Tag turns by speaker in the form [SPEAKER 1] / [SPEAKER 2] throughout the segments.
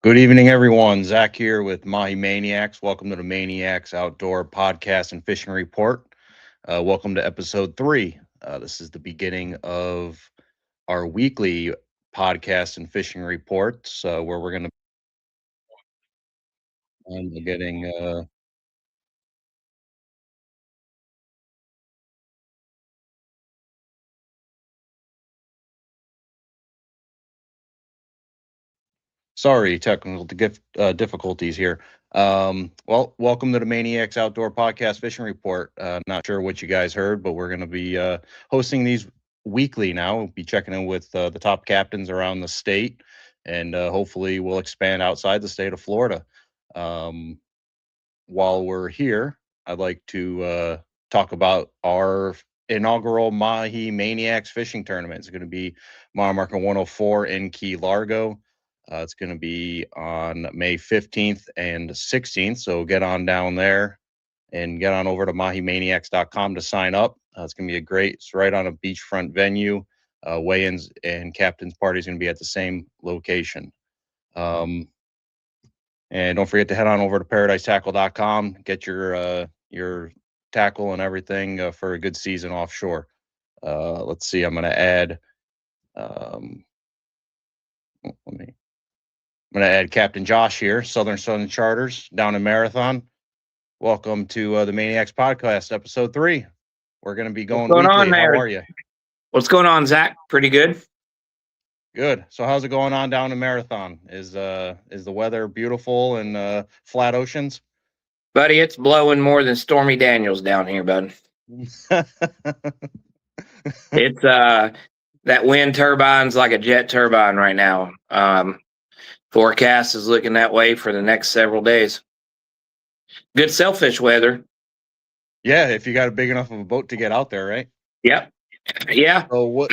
[SPEAKER 1] Good evening, everyone. Zach here with Maniacs. Welcome to the Maniacs Outdoor Podcast and Fishing Report. Welcome to episode 3. This is the beginning of our weekly podcast and fishing reports, where we're going to be getting. Sorry, technical difficulties here. Welcome to the Maniacs Outdoor Podcast Fishing Report. Not sure what you guys heard, but we're going to be hosting these weekly now. We'll be checking in with the top captains around the state, and hopefully we'll expand outside the state of Florida. While we're here, I'd like to talk about our inaugural Mahi Maniacs fishing tournament. It's going to be mile marker 104 in Key Largo. It's going to be on May 15th and 16th. So get on down there and get on over to mahimaniacs.com to sign up. It's going to be it's right on a beachfront venue. Weigh-ins and captain's party is going to be at the same location. And don't forget to head on over to paradisetackle.com. Get your tackle and everything for a good season offshore. Let's see. I'm going to add. I'm going to add Captain Josh here, Southern Sun Charters down in Marathon. Welcome to the Maniacs Podcast, episode 3. We're going to be going weekly. How are you?
[SPEAKER 2] What's going on, Zach? Pretty good.
[SPEAKER 1] Good. So how's it going on down in Marathon? Is the weather beautiful and flat oceans?
[SPEAKER 2] Buddy, it's blowing more than Stormy Daniels down here, bud. It's that wind turbine's like a jet turbine right now. Forecast is looking that way for the next several days. Good sailfish weather.
[SPEAKER 1] Yeah, if you got a big enough of a boat to get out there, right?
[SPEAKER 2] Yep. Yeah.
[SPEAKER 1] So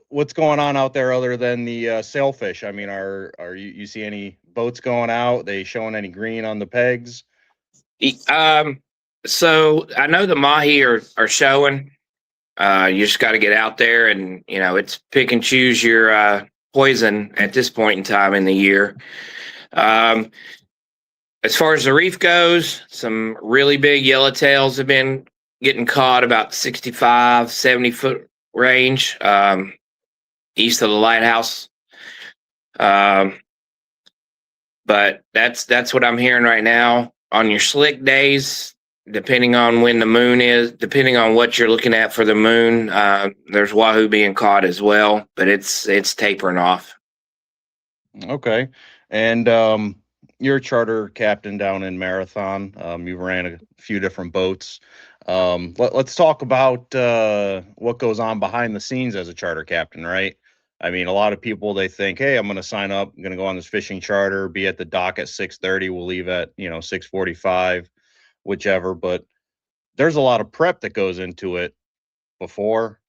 [SPEAKER 1] what's going on out there other than the sailfish? I mean, are you see any boats going out? They showing any green on the pegs?
[SPEAKER 2] So I know the mahi are showing. You just got to get out there and it's pick and choose your poison at this point in time in the year. As far as the reef goes, some really big yellowtails have been getting caught about 65, 70 foot range east of the lighthouse. But that's what I'm hearing right now. On your slick days, depending on when the moon is, depending on what you're looking at for the moon, there's wahoo being caught as well, but it's tapering off.
[SPEAKER 1] Okay. And you're a charter captain down in Marathon. You ran a few different boats. Let's talk about what goes on behind the scenes as a charter captain, right? I mean, a lot of people, they think, hey, I'm going to sign up. I'm going to go on this fishing charter, be at the dock at 6:30. We'll leave at, 6:45, whichever. But there's a lot of prep that goes into it before,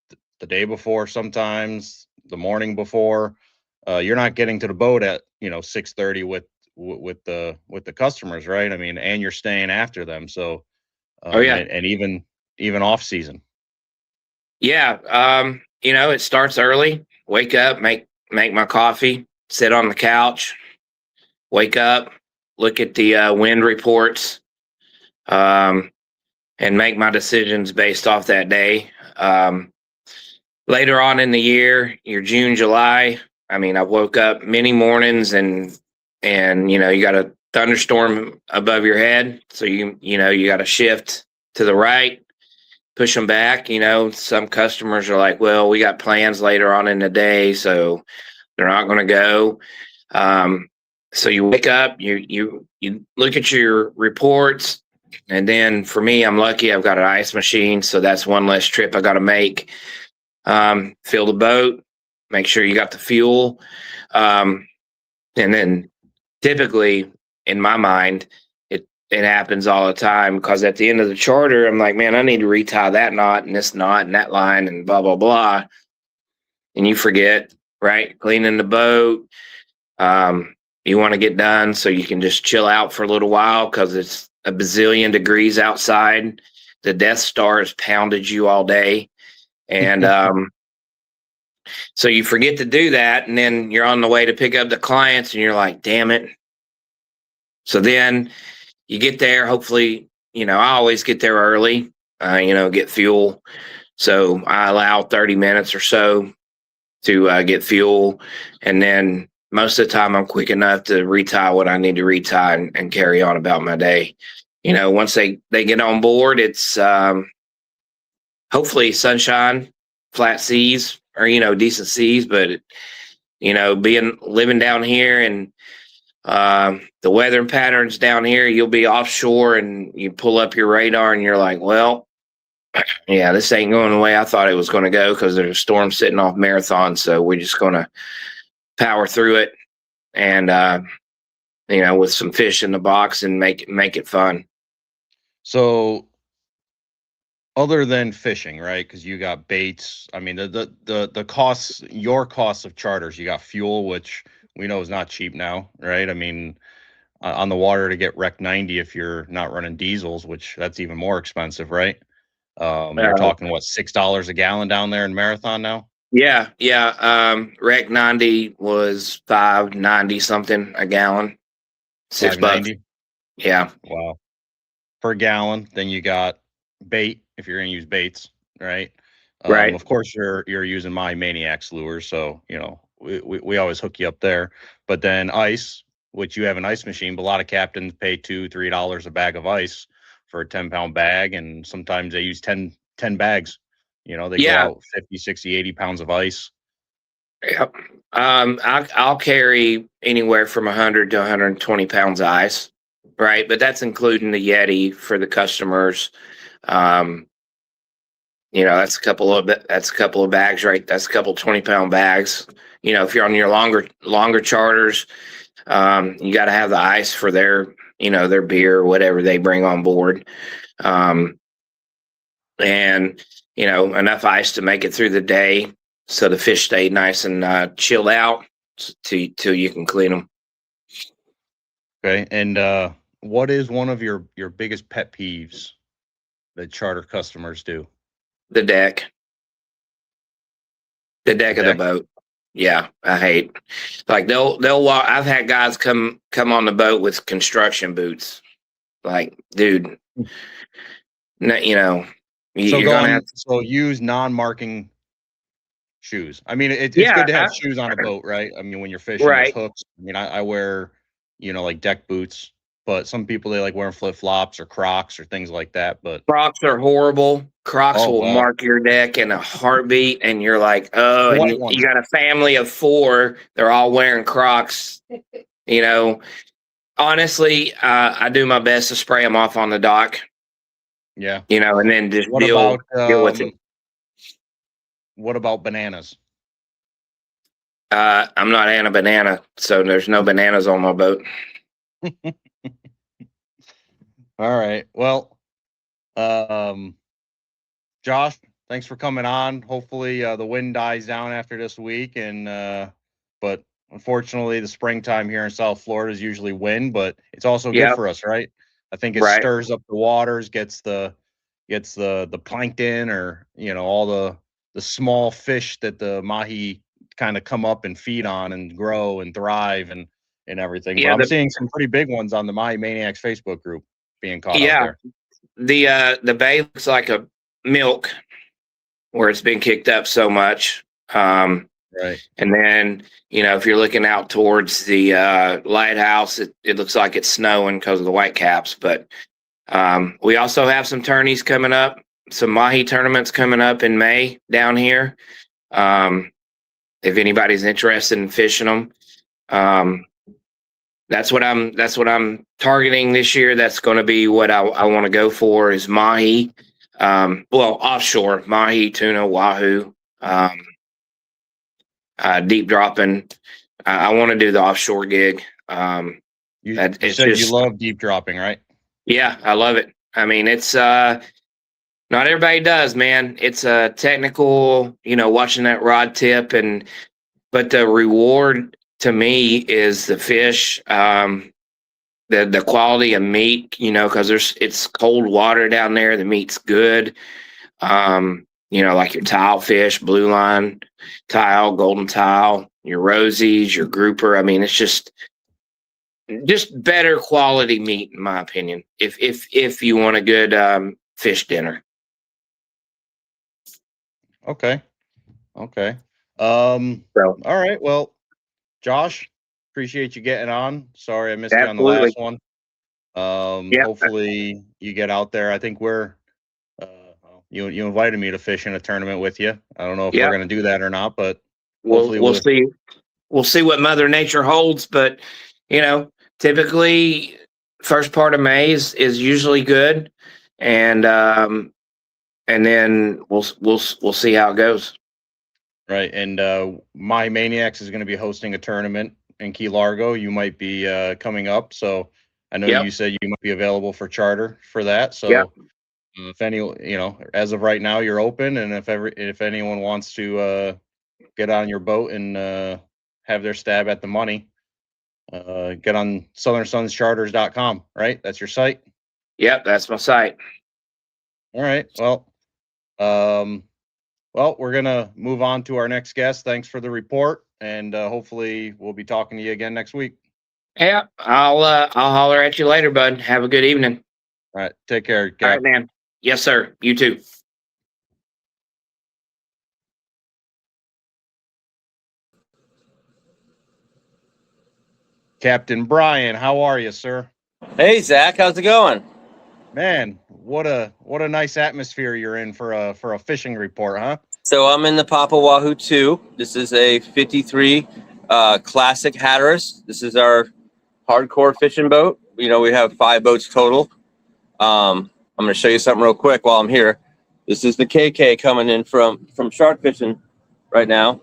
[SPEAKER 1] the day before, sometimes the morning before. You're not getting to the boat at 6:30 with the customers, right? I mean, and you're staying after them. So and even off season.
[SPEAKER 2] Yeah. It starts early. Wake up, make my coffee, sit on the couch, wake up, look at the wind reports, and make my decisions based off that day. Later on in the year, your June, July, I mean, I woke up many mornings and you got a thunderstorm above your head. So you got to shift to the right, push them back. Some customers are like, well, we got plans later on in the day, so they're not going to go. So you wake up, you look at your reports. And then for me, I'm lucky I've got an ice machine. So that's one less trip I got to make. Fill the boat, make sure you got the fuel. And then typically in my mind, it happens all the time because at the end of the charter, I'm like, man, I need to retie that knot and this knot and that line and blah, blah, blah. And you forget, right? Cleaning the boat. You want to get done so you can just chill out for a little while because it's a bazillion degrees outside. The Death Star has pounded you all day. And So you forget to do that, and then you're on the way to pick up the clients, and you're like, damn it. So then you get there. Hopefully, I always get there early, get fuel. So I allow 30 minutes or so to get fuel. And then most of the time, I'm quick enough to retie what I need to retie and carry on about my day. Once they get on board, it's hopefully sunshine, flat seas, or decent seas. But living down here and the weather patterns down here, you'll be offshore and you pull up your radar and you're like, well, yeah, this ain't going the way I thought it was going to go because there's a storm sitting off Marathon. So we're just going to power through it and, with some fish in the box and make it fun.
[SPEAKER 1] So other than fishing, right? Because you got baits. I mean, the costs, your costs of charters, you got fuel, which we know is not cheap now, right? I mean, on the water to get Rec 90 if you're not running diesels, which that's even more expensive, right? You're talking what, $6 a gallon down there in Marathon now?
[SPEAKER 2] Yeah. Rec 90 was $5.90 something a gallon. $6.
[SPEAKER 1] $5.90.
[SPEAKER 2] Yeah.
[SPEAKER 1] Wow. Per gallon. Then you got bait if you're going to use baits, right?
[SPEAKER 2] Right.
[SPEAKER 1] Of course, you're using my Maniacs lures, so we always hook you up there. But then ice, which you have an ice machine, but a lot of captains pay $2-3 a bag of ice for a 10-pound bag, and sometimes they use 10 bags. They go out 50, 60, 80 pounds of ice.
[SPEAKER 2] Yep. I'll carry anywhere from 100 to 120 pounds of ice, right? But that's including the Yeti for the customers. That's a couple of bags, right? That's a couple 20-pound bags. If you're on your longer charters, you got to have the ice for their beer or whatever they bring on board. And enough ice to make it through the day so the fish stay nice and chill out till you can clean them.
[SPEAKER 1] Okay. And what is one of your biggest pet peeves that charter customers do?
[SPEAKER 2] The deck of the boat. Yeah, I hate. Like they'll walk. I've had guys come on the boat with construction boots. Like, dude,
[SPEAKER 1] So use non-marking shoes. I mean, it's good to have shoes on a boat, right? I mean, when you're fishing, there's hooks. I mean, I wear, like deck boots, but some people, they like wearing flip-flops or Crocs or things like that. But
[SPEAKER 2] Crocs are horrible. Crocs will mark your deck in a heartbeat, and you're like, oh, and you got a family of 4. They're all wearing Crocs. Honestly, I do my best to spray them off on the dock.
[SPEAKER 1] Yeah.
[SPEAKER 2] And then just deal with it.
[SPEAKER 1] What about bananas?
[SPEAKER 2] I'm not Anna Banana, so there's no bananas on my boat.
[SPEAKER 1] All right. Well, Josh, thanks for coming on. Hopefully the wind dies down after this week, but unfortunately the springtime here in South Florida is usually wind, but it's also good for us, right? I think it stirs up the waters, gets the plankton, or all the small fish that the mahi kind of come up and feed on and grow and thrive and everything. Yeah, but I'm seeing some pretty big ones on the Mahi Maniacs Facebook group being caught out
[SPEAKER 2] there. The bay looks like a milk where it's been kicked up so much.
[SPEAKER 1] Right.
[SPEAKER 2] And then, if you're looking out towards the lighthouse, it looks like it's snowing because of the white caps. But we also have some tourneys coming up, some mahi tournaments coming up in May down here. If anybody's interested in fishing them, that's what I'm targeting this year. That's going to be what I want to go for is mahi. Offshore mahi, tuna, wahoo, deep dropping. I want to do the offshore gig.
[SPEAKER 1] You said you love deep dropping, right?
[SPEAKER 2] Yeah, I love it. I mean, it's not everybody does, man. It's a technical, watching that rod tip, but the reward to me is the fish, the quality of meat, because it's cold water down there. The meat's good. like your tile fish, blue line tile, golden tile, your rosies, your grouper. I mean, it's just better quality meat, in my opinion. If you want a good fish dinner.
[SPEAKER 1] Okay. Okay.
[SPEAKER 2] So
[SPEAKER 1] All right. Well, Josh, appreciate you getting on. Sorry I missed you on the
[SPEAKER 2] absolutely,
[SPEAKER 1] last one.
[SPEAKER 2] yeah,
[SPEAKER 1] Hopefully you get out there. I think uh, you invited me to fish in a tournament with you. I don't know if we're
[SPEAKER 2] yeah.
[SPEAKER 1] going to do that or not, but
[SPEAKER 2] We'll
[SPEAKER 1] hopefully
[SPEAKER 2] we'll see. We'll see what Mother Nature holds, but typically first part of May is usually good, and then we'll see how it goes.
[SPEAKER 1] right. And my Maniacs is going to be hosting a tournament in Key Largo. You might be coming up, so I know you
[SPEAKER 2] Yep,
[SPEAKER 1] said you might be available for charter for that.
[SPEAKER 2] yep,
[SPEAKER 1] So if any, as of right now, you're open, and if anyone wants to get on your boat and have their stab at the money, get on southernsunscharters.com, right? That's your site.
[SPEAKER 2] yep. That's my site.
[SPEAKER 1] All right. Um, well, we're gonna move on to our next guest. Thanks for the report, and hopefully we'll be talking to you again next week.
[SPEAKER 2] Yeah, I'll holler at you later, bud. Have a good evening.
[SPEAKER 1] All right. Take care,
[SPEAKER 2] All right,
[SPEAKER 1] Cap.
[SPEAKER 2] man. Yes, sir. You too.
[SPEAKER 1] Captain Brian, how are you, sir?
[SPEAKER 3] Hey Zach, how's it going?
[SPEAKER 1] Man, what a nice atmosphere you're in for a fishing report, huh?
[SPEAKER 3] So I'm in the Papa Wahoo 2. This is a 53 classic Hatteras. This is our hardcore fishing boat. We have 5 boats total. I'm going to show you something real quick while I'm here. This is the KK coming in from shark fishing right now.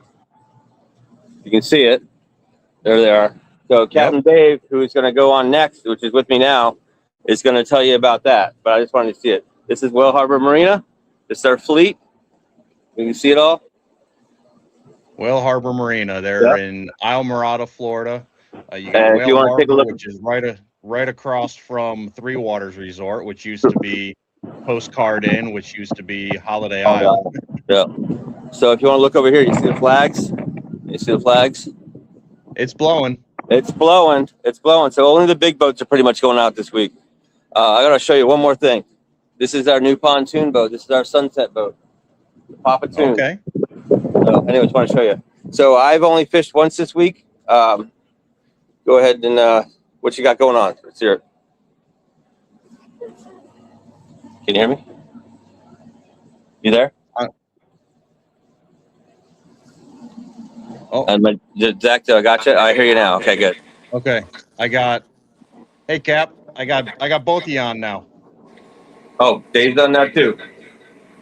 [SPEAKER 3] You can see it. There they are. So Captain Dave, who is going to go on next, which is with me now, is going to tell you about that. But I just wanted to see it. This is Whale Harbor Marina. This is our fleet. You can see it all.
[SPEAKER 1] Whale Harbor Marina. They're in Islamorada, Florida. You got
[SPEAKER 3] And if you
[SPEAKER 1] Whale
[SPEAKER 3] want to take a
[SPEAKER 1] Harbor,
[SPEAKER 3] look,
[SPEAKER 1] which is right across from Three Waters Resort, which used to be Postcard Inn, which used to be Holiday Isle.
[SPEAKER 3] yeah. So if you want to look over here, you see the flags. You see the flags.
[SPEAKER 1] It's blowing.
[SPEAKER 3] It's blowing. It's blowing. So only the big boats are pretty much going out this week. I got to show you one more thing. This is our new pontoon boat. This is our sunset boat, the Papa Toon.
[SPEAKER 1] Okay.
[SPEAKER 3] So anyways, want to show you. So I've only fished once this week. Go ahead and what you got going on? Let's hear it. Can you hear me? You there?
[SPEAKER 1] Oh,
[SPEAKER 3] And Zach, I got you. I hear you now. Okay, good.
[SPEAKER 1] okay. Hey, Cap. I got both of you on now.
[SPEAKER 3] Oh, Dave's done that too.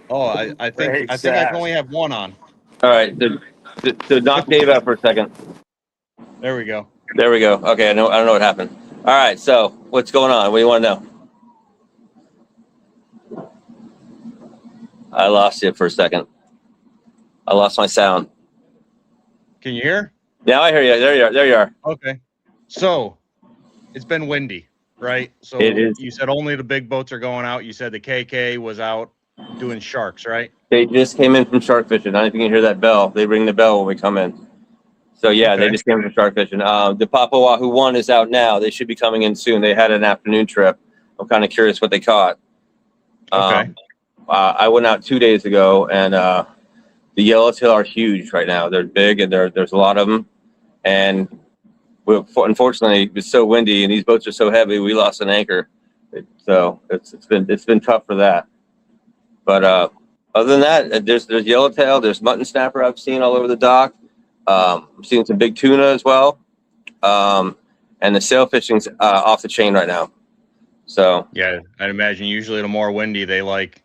[SPEAKER 1] Oh, I think I can only have one on.
[SPEAKER 3] All right. So knock Dave out for a second.
[SPEAKER 1] There we go.
[SPEAKER 3] There we go. Okay, I don't know what happened. All right, so what's going on? What do you want to know? I lost you for a second. I lost my sound.
[SPEAKER 1] Can you hear?
[SPEAKER 3] Now I hear you. There you are. There you are.
[SPEAKER 1] Okay. So it's been windy, right? So
[SPEAKER 3] It is.
[SPEAKER 1] You said only the big boats are going out. You said the KK was out doing sharks, right?
[SPEAKER 3] They just came in from shark fishing. I don't know if you can hear that bell. They ring the bell when we come in. So yeah,
[SPEAKER 1] Okay.
[SPEAKER 3] They just came from shark fishing. The Papa Wahoo 1 is out now. They should be coming in soon. They had an afternoon trip. I'm kind of curious what they caught.
[SPEAKER 1] Okay.
[SPEAKER 3] I went out 2 days ago, and the yellowtail are huge right now. They're big, and there's a lot of them. And unfortunately, it's so windy, and these boats are so heavy. We lost an anchor, so it's been tough for that. But other than that, there's yellowtail, there's mutton snapper I've seen all over the dock. I'm seeing some big tuna as well, and the sailfishing's off the chain right now. So
[SPEAKER 1] yeah, I'd imagine usually the more windy they like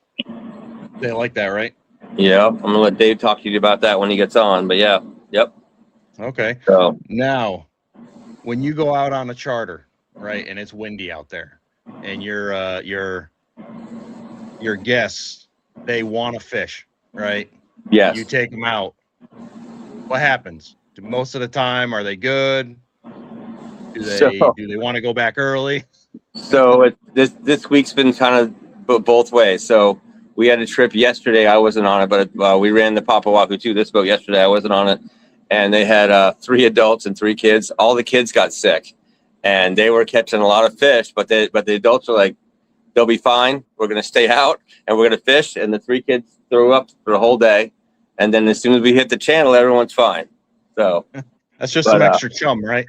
[SPEAKER 1] that, right?
[SPEAKER 3] yeah, I'm gonna let Dave talk to you about that when he gets on. But yeah, yep.
[SPEAKER 1] Okay.
[SPEAKER 3] So
[SPEAKER 1] Now, when you go out on a charter, right, and it's windy out there, and your guests, they want to fish, right?
[SPEAKER 3] yes.
[SPEAKER 1] You take them out. What happens? Most of the time, are they good? Do they want to go back early?
[SPEAKER 3] So this week's been kind of both ways. So we had a trip yesterday. I wasn't on it, but we ran the Papa Wahoo 2, this boat yesterday. I wasn't on it. And they had 3 adults and 3 kids. All the kids got sick. And they were catching a lot of fish, but the adults are like, they'll be fine. We're going to stay out and we're going to fish. And the 3 kids threw up for the whole day. And then as soon as we hit the channel, everyone's fine. So
[SPEAKER 1] that's just some extra chum, right?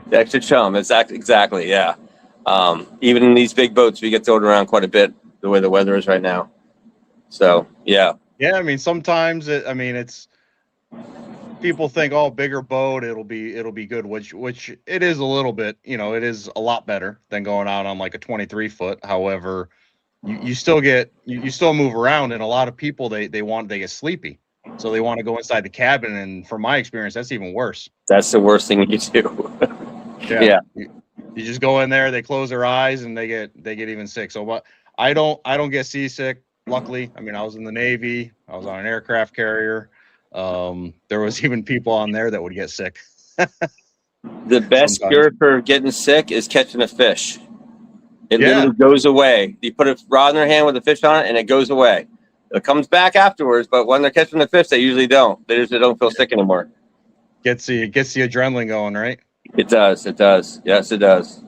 [SPEAKER 3] The extra chum. Exactly. Yeah. Even in these big boats, we get thrown around quite a bit the way the weather is right now. So, yeah.
[SPEAKER 1] Yeah. I mean, sometimes it's, people think, oh, bigger boat, it'll be good, which it is a little bit, it is a lot better than going out on like a 23 foot. However, you still get, you still move around, and a lot of people, they get sleepy. So they want to go inside the cabin. And from my experience, that's even worse.
[SPEAKER 3] That's the worst thing you do.
[SPEAKER 1] Yeah. You just go in there, they close their eyes, and they get even sick. So what, I don't get seasick. Luckily, I mean, I was in the Navy, I was on an aircraft carrier. There was even people on there that would get sick.
[SPEAKER 3] The best cure for getting sick is catching a fish. It literally goes away. You put a rod in their hand with a fish on it, and it goes away. It comes back afterwards, but when they're catching the fish, they usually don't. They usually don't feel sick anymore.
[SPEAKER 1] Gets the adrenaline going, right?
[SPEAKER 3] It does. It does. Yes, it does.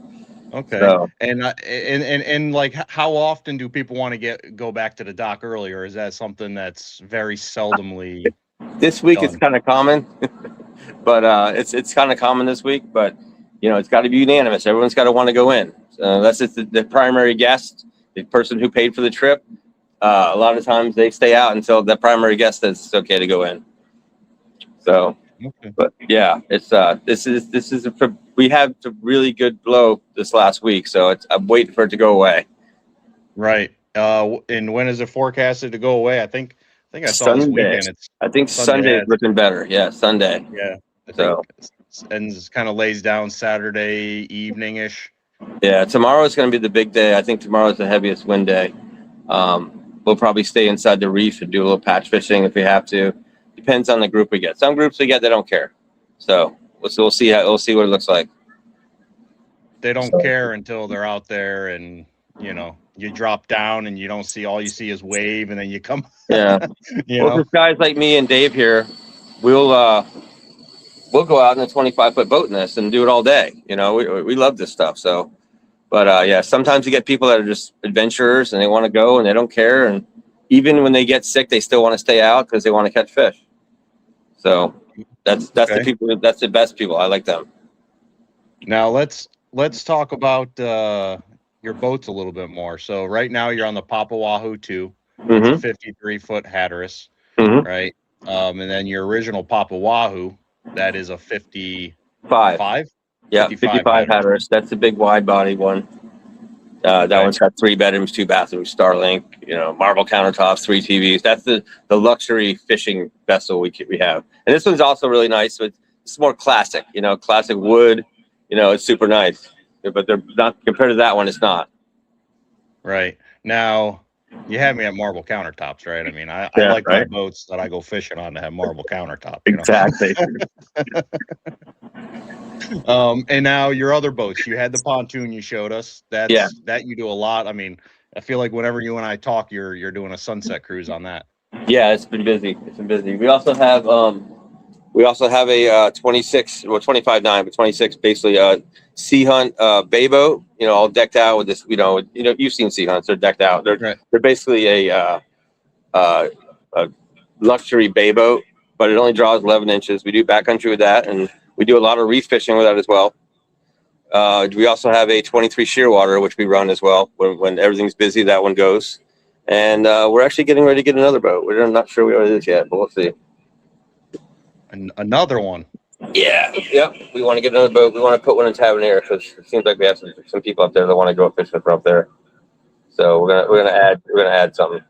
[SPEAKER 1] Okay. So, and like, how often do people want to go back to the dock early, or is that something that's very seldomly?
[SPEAKER 3] This week it's kind of common, but it's kind of common this week. But it's got to be unanimous. Everyone's got to want to go in. That's just the primary guest, the person who paid for the trip. A lot of times they stay out until the primary guest says it's okay to go in. So, but yeah, it's we had a really good blow this last week, so I'm waiting for it to go away.
[SPEAKER 1] Right. And when is it forecasted to go away? I think I saw
[SPEAKER 3] Sunday.
[SPEAKER 1] This weekend.
[SPEAKER 3] I think Sunday is looking better. Yeah, Sunday.
[SPEAKER 1] Yeah. And it kind of lays down Saturday evening ish.
[SPEAKER 3] Yeah, tomorrow is going to be the big day. I think tomorrow is the heaviest wind day. We'll probably stay inside the reef and do a little patch fishing if we have to. Depends on the group we get. Some groups we get, they don't care. So we'll see what it looks like.
[SPEAKER 1] They don't care until they're out there, and you drop down and you don't see, all you see is wave, and then you come.
[SPEAKER 3] Yeah. Just guys like me and Dave here, we'll go out in a 25-foot boat in this and do it all day. We love this stuff. So, but sometimes you get people that are just adventurers and they want to go and they don't care. And even when they get sick, they still want to stay out because they want to catch fish. So that's the people. That's the best people. I like them.
[SPEAKER 1] Now let's talk about your boats a little bit more. So right now you're on the Papa Wahoo 2, 53-foot Hatteras, right? And then your original Papa Wahoo, that is a 55.
[SPEAKER 3] Yeah, 55 Hatteras. That's the big wide body one. That one's got 3 bedrooms, 2 bathrooms, Starlink, marble countertops, 3 TVs. That's the luxury fishing vessel we have. And this one's also really nice. But it's more classic, classic wood. It's super nice. But they're not, compared to that one, it's not.
[SPEAKER 1] Right. Now, you have me at marble countertops, right? I mean, I like my boats that I go fishing on to have marble countertops.
[SPEAKER 3] Exactly.
[SPEAKER 1] And now your other boats, you had the pontoon you showed us. That you do a lot. I mean, I feel like whenever you and I talk, you're doing a sunset cruise on that.
[SPEAKER 3] Yeah, it's been busy. We also have a 26, well, 25.9, but 26 basically sea hunt bay boat. All decked out with this. You've seen sea hunts; they're decked out. They're basically a luxury bay boat, but it only draws 11 inches. We do backcountry with that, and we do a lot of reef fishing with that as well. We also have a 23 Shearwater, which we run as well. When everything's busy, that one goes. And we're actually getting ready to get another boat. We're not sure what it is yet, but we'll see.
[SPEAKER 1] Another one?
[SPEAKER 3] Yeah. Yep. We want to get another boat. We want to put one in Tavernier because it seems like we have some people up there that want to go fishing from up there. So we're gonna add something.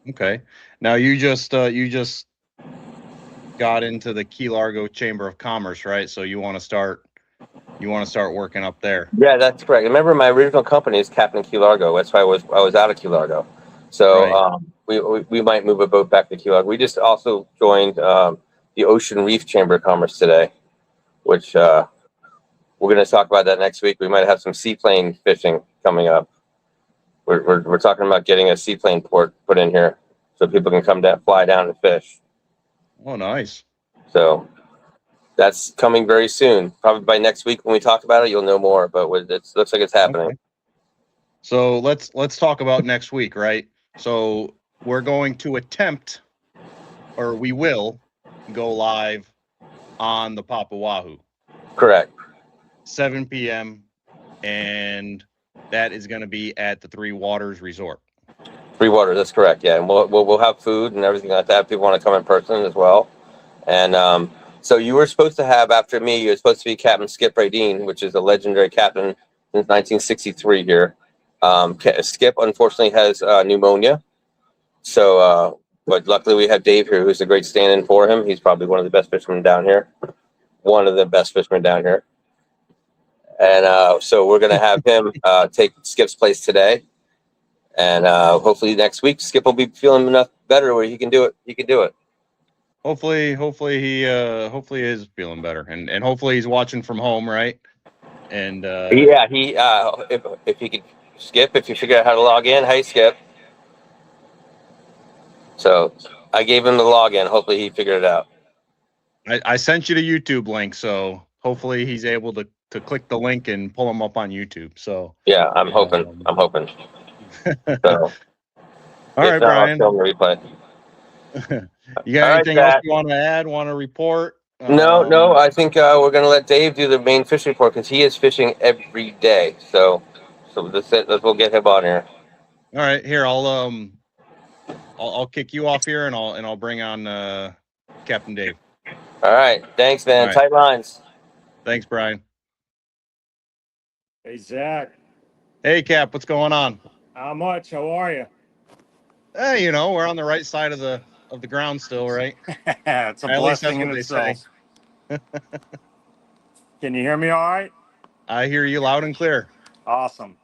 [SPEAKER 1] Okay. Now you just got into the Key Largo Chamber of Commerce, right? So you want to start working up there.
[SPEAKER 3] Yeah, that's correct. Remember, my original company is Captain Key Largo. That's why I was out of Key Largo. So we might move a boat back to Key Largo. We just also joined the Ocean Reef Chamber of Commerce today, which we're going to talk about that next week. We might have some seaplane fishing coming up. we're talking about getting a seaplane port put in here so people can come down, fly down and fish.
[SPEAKER 1] Oh, nice.
[SPEAKER 3] So that's coming very soon. Probably by next week when we talk about it, you'll know more. But it looks like it's happening.
[SPEAKER 1] Okay. So let's talk about next week, right? So we're going to attempt, or we will go live on the Papa Wahoo,
[SPEAKER 3] Correct.
[SPEAKER 1] 7 p.m. and that is going to be at the Three Waters Resort.
[SPEAKER 3] Freshwater, that's correct. Yeah, and we'll have food and everything like that. People want to come in person as well. And so you were supposed to have, after me, you were supposed to be Captain Skip Radine, which is a legendary captain since 1963 here. Skip unfortunately has pneumonia, so but luckily we have Dave here, who's a great stand-in for him. He's probably one of the best fishermen down here, and so we're gonna have him take Skip's place today. And hopefully next week, Skip will be feeling enough better where he can do it.
[SPEAKER 1] Hopefully he is feeling better, and hopefully he's watching from home, right? And
[SPEAKER 3] Yeah, if he could, Skip, if you figure out how to log in, hey Skip. So I gave him the login. Hopefully he figured it out.
[SPEAKER 1] I sent you the YouTube link, so hopefully he's able to click the link and pull him up on YouTube. So
[SPEAKER 3] Yeah, I'm hoping. So
[SPEAKER 1] all right, Brian.
[SPEAKER 3] I'll film the replay.
[SPEAKER 1] You got
[SPEAKER 3] All right,
[SPEAKER 1] anything else
[SPEAKER 3] Pat.
[SPEAKER 1] you want to add? Want to report?
[SPEAKER 3] No. I think we're gonna let Dave do the main fishing report because he is fishing every day. So we'll get him on here.
[SPEAKER 1] All right, here I'll kick you off here, and I'll bring on Captain Dave.
[SPEAKER 3] All right, thanks, man.
[SPEAKER 1] All right.
[SPEAKER 3] Tight lines.
[SPEAKER 1] Thanks, Brian.
[SPEAKER 4] Hey, Zach.
[SPEAKER 1] Hey, Cap, what's going on?
[SPEAKER 4] How much? How are you?
[SPEAKER 1] Hey, we're on the right side of the ground still, right?
[SPEAKER 4] It's a
[SPEAKER 1] At least
[SPEAKER 4] blessing in itself. Can you hear me all right?
[SPEAKER 1] I hear you loud and clear.
[SPEAKER 4] Awesome.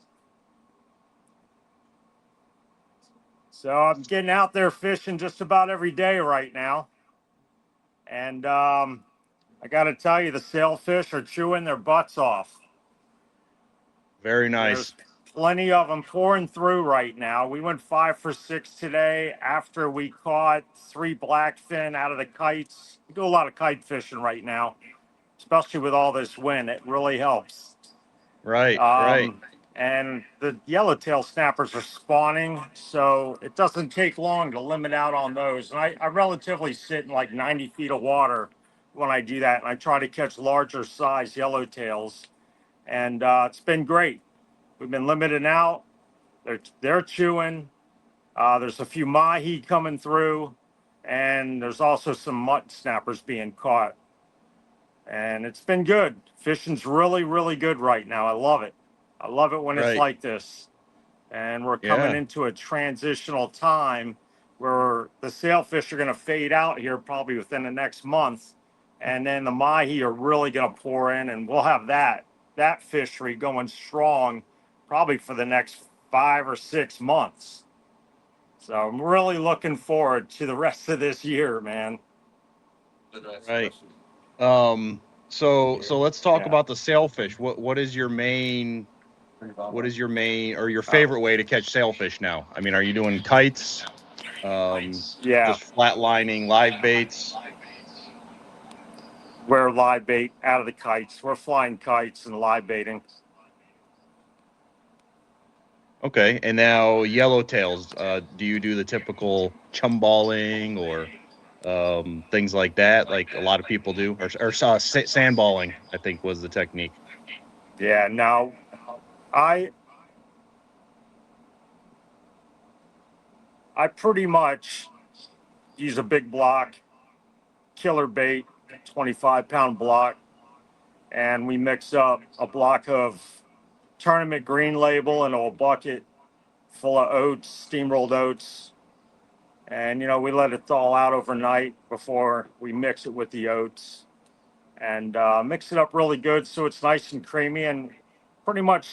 [SPEAKER 4] So I'm getting out there fishing just about every day right now. And I got to tell you, the sailfish are chewing their butts off.
[SPEAKER 1] Very nice.
[SPEAKER 4] There's plenty of them pouring through right now. We went 5 for 6 today after we caught 3 blackfin out of the kites. We do a lot of kite fishing right now, especially with all this wind. It really helps.
[SPEAKER 1] Right.
[SPEAKER 4] And the yellowtail snappers are spawning, so it doesn't take long to limit out on those. And I relatively sit in like 90 feet of water when I do that, and I try to catch larger size yellowtails. And it's been great. We've been limiting out. They're chewing. There's a few mahi coming through, and there's also some mutton snappers being caught. And it's been good. Fishing's really, really good right now. I love it. I love it when it's like this. And we're coming into a transitional time where the sailfish are going to fade out here probably within the next month. And then the mahi are really going to pour in, and we'll have that fishery going strong probably for the next 5 or 6 months. So I'm really looking forward to the rest of this year, man.
[SPEAKER 1] Right. So let's talk about the sailfish. What is your main or your favorite way to catch sailfish now? I mean, are you doing kites? Just flatlining live baits?
[SPEAKER 4] We're live bait out of the kites. We're flying kites and live baiting.
[SPEAKER 1] Okay, and now yellowtails. Do you do the typical chumballing or things like that, like a lot of people do, or sandballing? I think was the technique.
[SPEAKER 4] Yeah. Now, I pretty much use a big block, killer bait, 25-pound block, and we mix up a block of tournament green label into a bucket full of oats, steamrolled oats. And, we let it thaw out overnight before we mix it with the oats and mix it up really good so it's nice and creamy. And pretty much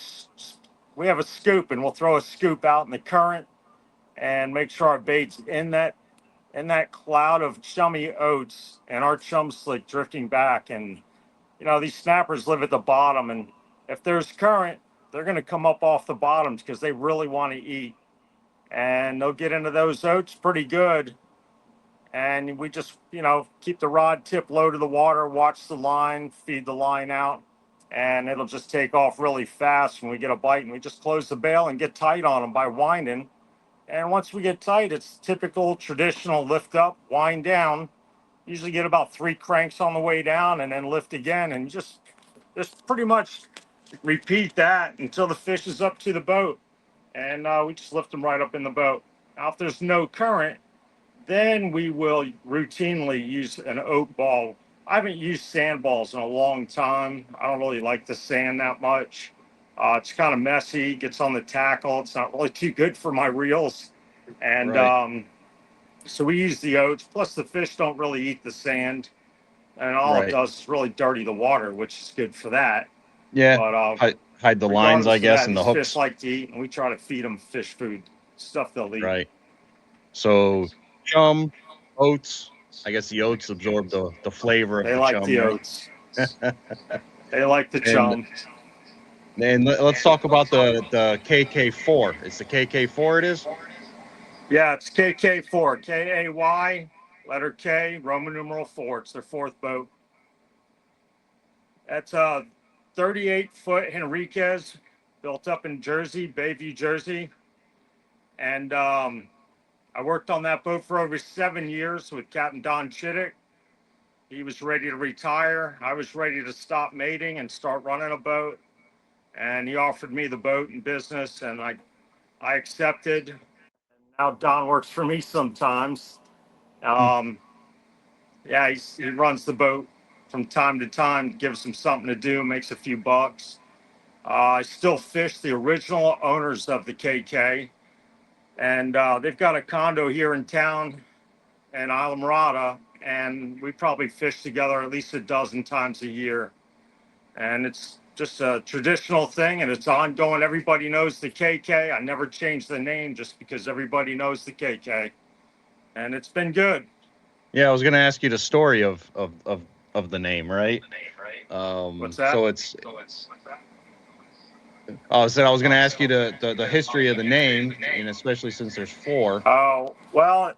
[SPEAKER 4] we have a scoop, and we'll throw a scoop out in the current and make sure our bait's in that cloud of chummy oats and our chum slick drifting back. And, these snappers live at the bottom, and if there's current, they're going to come up off the bottoms because they really want to eat. And they'll get into those oats pretty good. And we just, keep the rod tip low to the water, watch the line, feed the line out, and it'll just take off really fast when we get a bite. And we just close the bail and get tight on them by winding. And once we get tight, it's typical traditional lift up, wind down. Usually get about 3 cranks on the way down and then lift again. And just pretty much repeat that until the fish is up to the boat. And we just lift them right up in the boat. Now, if there's no current, then we will routinely use an oat ball. I haven't used sandballs in a long time. I don't really like the sand that much. It's kind of messy, gets on the tackle. It's not really too good for my reels. And
[SPEAKER 1] Right.
[SPEAKER 4] So we use the oats. Plus, the fish don't really eat the sand. And all it
[SPEAKER 1] Right.
[SPEAKER 4] does is really dirty the water, which is good for that.
[SPEAKER 1] Yeah.
[SPEAKER 4] But
[SPEAKER 1] Hide the lines, I
[SPEAKER 4] regardless of
[SPEAKER 1] guess,
[SPEAKER 4] that,
[SPEAKER 1] and the
[SPEAKER 4] these fish
[SPEAKER 1] hooks.
[SPEAKER 4] like to eat, and we try to feed them fish food, stuff they'll eat.
[SPEAKER 1] Right. So chum, oats. I guess the oats absorb the flavor of
[SPEAKER 4] They
[SPEAKER 1] the
[SPEAKER 4] like
[SPEAKER 1] chum,
[SPEAKER 4] the
[SPEAKER 1] right?
[SPEAKER 4] oats. They like the
[SPEAKER 1] And
[SPEAKER 4] chum.
[SPEAKER 1] let's talk about the KK4. It's the KK4. It is.
[SPEAKER 4] Yeah, it's KK4, KAY, letter K, Roman numeral 4. It's their 4th boat. That's a 38-foot Henriquez, built up in Jersey, Bayview, Jersey. And I worked on that boat for over 7 years with Captain Don Chittick. He was ready to retire. I was ready to stop mating and start running a boat. And he offered me the boat and business, and I accepted. Now Don works for me sometimes. Yeah, he runs the boat from time to time, gives him something to do, makes a few bucks. I still fish the original owners of the KK, and they've got a condo here in town in Islamorada, and we probably fish together at least a dozen times a year. And it's just a traditional thing, and it's ongoing. Everybody knows the KK. I never changed the name just because everybody knows the KK, and it's been good.
[SPEAKER 1] Yeah, I was going to ask you the story of the name, right?
[SPEAKER 4] What's that?
[SPEAKER 1] So it's. Oh, so I was going to ask you the history of the name, and especially since there's 4.
[SPEAKER 4] Oh, well,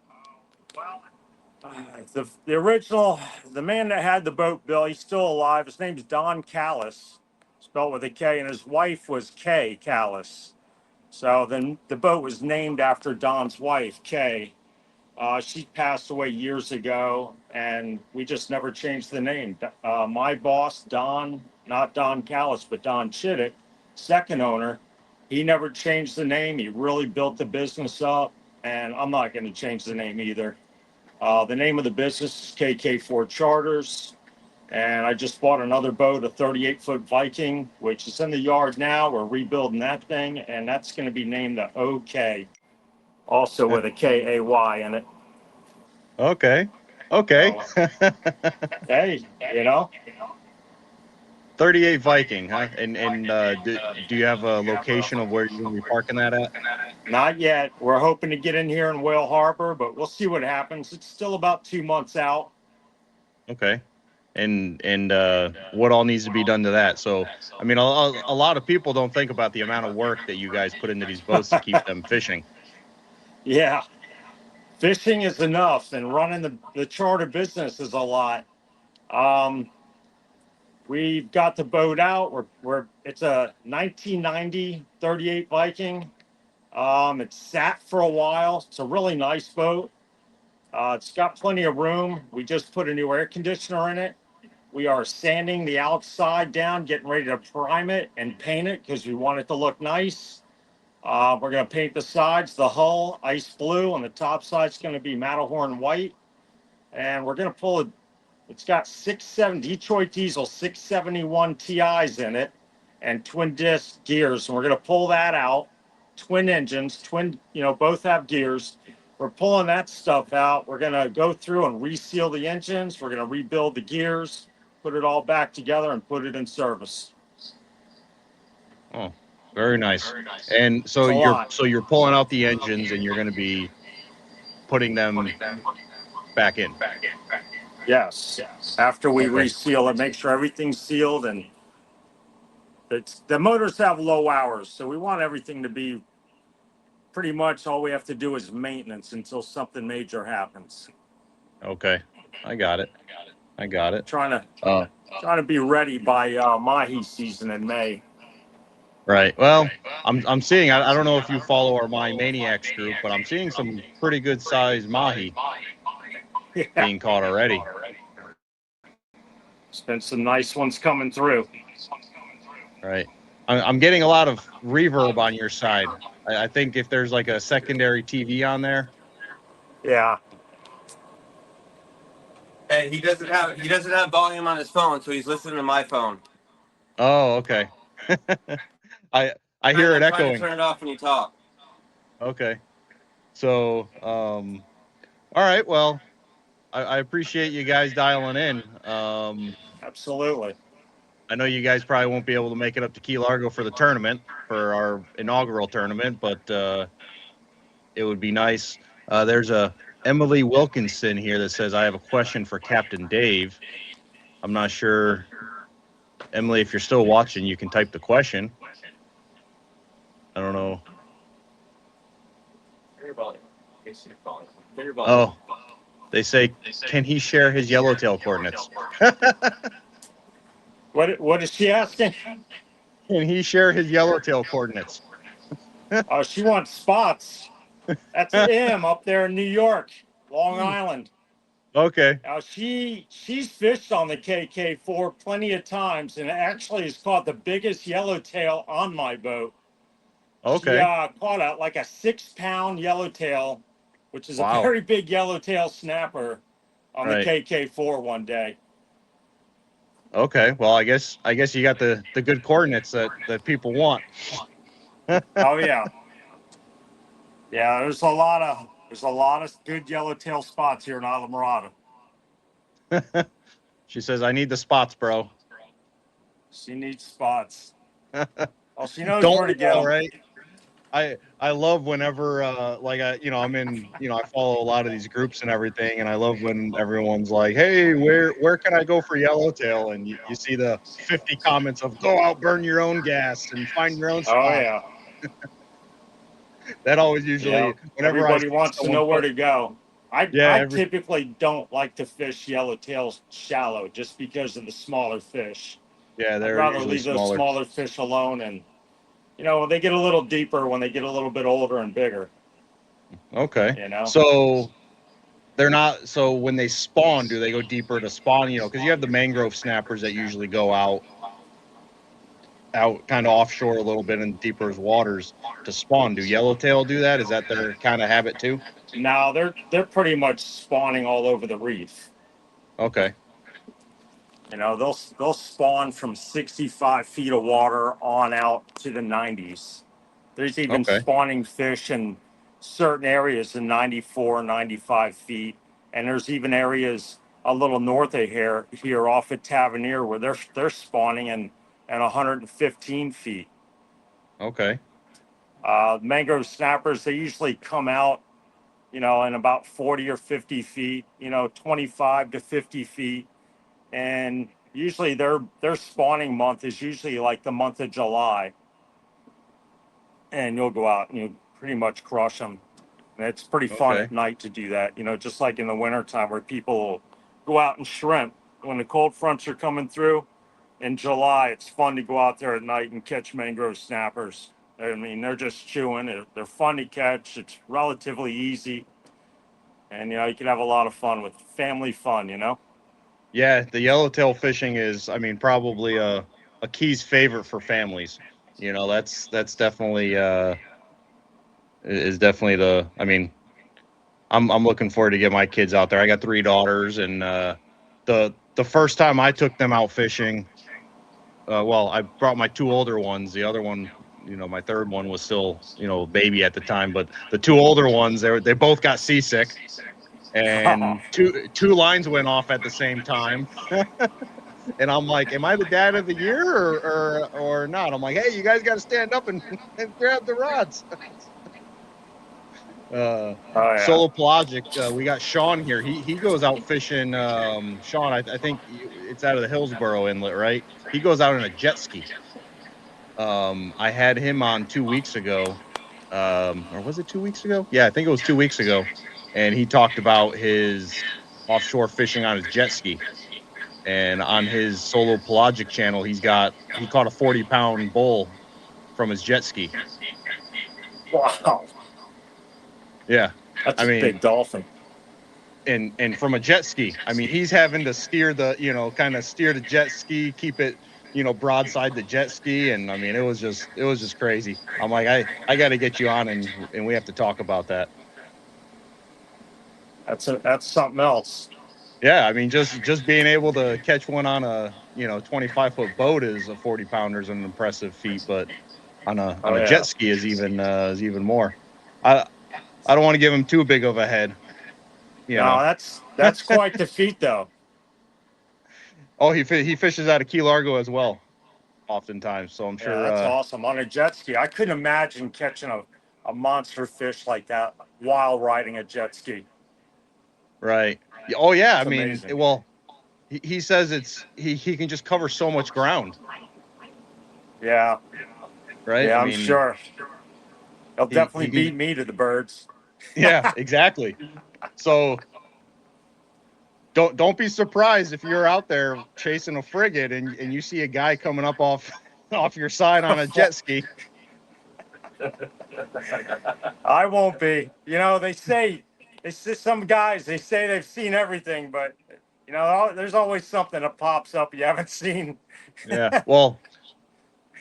[SPEAKER 4] the original, the man that had the boat, Bill, he's still alive. His name's Don Callis, spelled with a K, and his wife was Kay Callis. So then the boat was named after Don's wife, Kay. She passed away years ago, and we just never changed the name. My boss, Don, not Don Callis, but Don Chittick, second owner, he never changed the name. He really built the business up, and I'm not going to change the name either. The name of the business is KK4 Charters, and I just bought another boat, a 38-foot Viking, which is in the yard now. We're rebuilding that thing, and that's going to be named the OK, also with a KAY in it.
[SPEAKER 1] Okay. Okay.
[SPEAKER 4] So, hey,
[SPEAKER 1] 38 Viking, huh? And do you have a location of where you're going to be parking that at?
[SPEAKER 4] not yet. We're hoping to get in here in Whale Harbor, but we'll see what happens. It's still about 2 months out.
[SPEAKER 1] Okay. And what all needs to be done to that? So, I mean, a lot of people don't think about the amount of work that you guys put into these boats to keep them fishing.
[SPEAKER 4] Yeah, fishing is enough, and running the charter business is a lot. We've got the boat out. It's a 1990 38 Viking. It's sat for a while. It's a really nice boat. It's got plenty of room. We just put a new air conditioner in it. We are sanding the outside down, getting ready to prime it and paint it because we want it to look nice. We're going to paint the sides, the hull, ice blue, and the top side's going to be Matterhorn white. And we're going to it's got 6.7 Detroit diesel 671 TIs in it and twin disc gears. And we're going to pull that out. Twin engines, both have gears. We're pulling that stuff out. We're going to go through and reseal the engines. We're going to rebuild the gears, put it all back together, and put it in service.
[SPEAKER 1] Oh, very nice. And so you're pulling out the engines, and you're going to be putting them back in.
[SPEAKER 4] Yes. After we reseal it, make sure everything's sealed, and the motors have low hours, so we want everything to be pretty much all we have to do is maintenance until something major happens.
[SPEAKER 1] Okay. I got it. I got it.
[SPEAKER 4] Trying
[SPEAKER 1] Uh,
[SPEAKER 4] to be ready by mahi season in May.
[SPEAKER 1] right. Well, I'm seeing. I don't know if you follow our Maniacs group, but I'm seeing some pretty good sized mahi
[SPEAKER 4] Yeah,
[SPEAKER 1] being caught already.
[SPEAKER 4] there's been some nice ones coming through.
[SPEAKER 1] Right. I'm getting a lot of reverb on your side. I think if there's like a secondary TV on there.
[SPEAKER 4] Yeah.
[SPEAKER 3] Hey, he doesn't have volume on his phone, so he's listening to my phone.
[SPEAKER 1] Oh, okay. I hear it
[SPEAKER 3] I'm trying to
[SPEAKER 1] echoing.
[SPEAKER 3] turn it off when you talk.
[SPEAKER 1] Okay. So, all right. Well, I appreciate you guys dialing in.
[SPEAKER 4] Absolutely.
[SPEAKER 1] I know you guys probably won't be able to make it up to Key Largo for the tournament, for our inaugural tournament, but it would be nice. There's a Emily Wilkinson here that says, I have a question for Captain Dave. I'm not sure, Emily, if you're still watching, you can type the question. I don't know. Oh, they say, can he share his yellowtail coordinates?
[SPEAKER 4] What is she asking?
[SPEAKER 1] Can he share his yellowtail coordinates?
[SPEAKER 4] Oh, she wants spots. That's M up there in New York, Long Island.
[SPEAKER 1] Okay.
[SPEAKER 4] Now she's fished on the KK4 plenty of times, and actually has caught the biggest yellowtail on my boat.
[SPEAKER 1] Okay.
[SPEAKER 4] She caught like a 6-pound yellowtail, which is
[SPEAKER 1] Wow.
[SPEAKER 4] a very big yellowtail snapper on
[SPEAKER 1] Right.
[SPEAKER 4] the KK4 one day.
[SPEAKER 1] Okay. Well, I guess you got the good coordinates that people want.
[SPEAKER 4] Oh yeah, yeah. There's a lot of good yellowtail spots here in Islamorada.
[SPEAKER 1] She says, I need the spots, bro.
[SPEAKER 4] She needs spots. Well, she knows
[SPEAKER 1] Don't
[SPEAKER 4] where to
[SPEAKER 1] we
[SPEAKER 4] get
[SPEAKER 1] all,
[SPEAKER 4] them.
[SPEAKER 1] right? I love whenever I'm in, I follow a lot of these groups and everything, and I love when everyone's like, hey, where can I go for yellowtail? And you see the 50 comments of go out, burn your own gas and find your own
[SPEAKER 4] Oh
[SPEAKER 1] spot.
[SPEAKER 4] yeah.
[SPEAKER 1] That always usually,
[SPEAKER 4] Yeah,
[SPEAKER 1] whenever
[SPEAKER 4] everybody
[SPEAKER 1] see
[SPEAKER 4] wants to
[SPEAKER 1] someone
[SPEAKER 4] know where
[SPEAKER 1] put,
[SPEAKER 4] to go. I typically don't like to fish yellowtails shallow just because of the smaller fish.
[SPEAKER 1] yeah,
[SPEAKER 4] I'd
[SPEAKER 1] they're
[SPEAKER 4] rather
[SPEAKER 1] usually
[SPEAKER 4] leave those
[SPEAKER 1] smaller.
[SPEAKER 4] smaller fish alone, and they get a little deeper when they get a little bit older and bigger.
[SPEAKER 1] Okay.
[SPEAKER 4] You know.
[SPEAKER 1] So they're not, so when they spawn, do they go deeper to spawn, because you have the mangrove snappers that usually go out kind of offshore a little bit in deeper waters to spawn. Do yellowtail do that? Is that their kind of habit too?
[SPEAKER 4] Now they're pretty much spawning all over the reef.
[SPEAKER 1] Okay.
[SPEAKER 4] They'll spawn from 65 feet of water on out to the 90s. There's even
[SPEAKER 1] Okay.
[SPEAKER 4] spawning fish in certain areas in 94, 95 feet. And there's even areas a little north of here off at Tavernier where they're spawning in 115 feet.
[SPEAKER 1] Okay.
[SPEAKER 4] Mangrove snappers, they usually come out, in about 40 or 50 feet, 25 to 50 feet. And usually their spawning month is usually like the month of July. And you'll go out and you pretty much crush them. And it's pretty fun
[SPEAKER 1] Okay.
[SPEAKER 4] at night to do that, just like in the wintertime where people go out and shrimp. When the cold fronts are coming through in July, it's fun to go out there at night and catch mangrove snappers. I mean, they're just chewing. They're fun to catch. It's relatively easy. And, you can have a lot of fun with family fun.
[SPEAKER 1] Yeah, the yellowtail fishing is, probably a Keys favorite for families. That's definitely is definitely I'm looking forward to get my kids out there. I got 3 daughters, and the first time I took them out fishing, well, I brought my 2 older ones. The other one, my third one was still, a baby at the time, but the 2 older ones, they both got seasick, and two lines went off at the same time. And I'm like, am I the dad of the year or not? I'm like, hey, you guys got to stand up and grab the rods.
[SPEAKER 4] Oh, yeah.
[SPEAKER 1] Solo Pelagic, we got Sean here. He goes out fishing. Sean, I think it's out of the Hillsborough Inlet, right? He goes out in a jet ski. I had him on 2 weeks ago. Or was it 2 weeks ago? Yeah, I think it was 2 weeks ago. And he talked about his offshore fishing on his jet ski. And on his solo pelagic channel, he caught a 40-pound bull from his jet ski.
[SPEAKER 4] Wow,
[SPEAKER 1] Yeah.
[SPEAKER 4] that's
[SPEAKER 1] I
[SPEAKER 4] a
[SPEAKER 1] mean,
[SPEAKER 4] big dolphin.
[SPEAKER 1] and from a jet ski. I mean, he's having to steer kind of steer the jet ski, keep it, broadside the jet ski. And I mean, it was just crazy. I'm like, I got to get you on and we have to talk about that.
[SPEAKER 4] That's something else.
[SPEAKER 1] Yeah. I mean, just being able to catch one on a, 25-foot boat is a 40-pounder is an impressive feat, but on
[SPEAKER 4] Oh
[SPEAKER 1] a
[SPEAKER 4] yeah.
[SPEAKER 1] jet ski is even more. I, I don't want to give him too big of a head, you
[SPEAKER 4] No,
[SPEAKER 1] know.
[SPEAKER 4] that's quite the feat, though.
[SPEAKER 1] Oh, he fishes out of Key Largo as well, oftentimes. So I'm
[SPEAKER 4] Yeah,
[SPEAKER 1] sure.
[SPEAKER 4] that's awesome. On a jet ski, I couldn't imagine catching a monster fish like that while riding a jet ski.
[SPEAKER 1] Right. Oh yeah. I
[SPEAKER 4] It's
[SPEAKER 1] mean,
[SPEAKER 4] amazing.
[SPEAKER 1] well, he says he can just cover so much ground,
[SPEAKER 4] Yeah,
[SPEAKER 1] right? I
[SPEAKER 4] yeah, I'm
[SPEAKER 1] mean,
[SPEAKER 4] sure. He'll
[SPEAKER 1] he
[SPEAKER 4] definitely beat
[SPEAKER 1] can.
[SPEAKER 4] me to the birds.
[SPEAKER 1] Yeah, exactly. So don't be surprised if you're out there chasing a frigate and you see a guy coming up off off your side on a jet ski.
[SPEAKER 4] I won't be. They say some guys, they say they've seen everything, but there's always something that pops up you haven't seen.
[SPEAKER 1] Yeah. Well,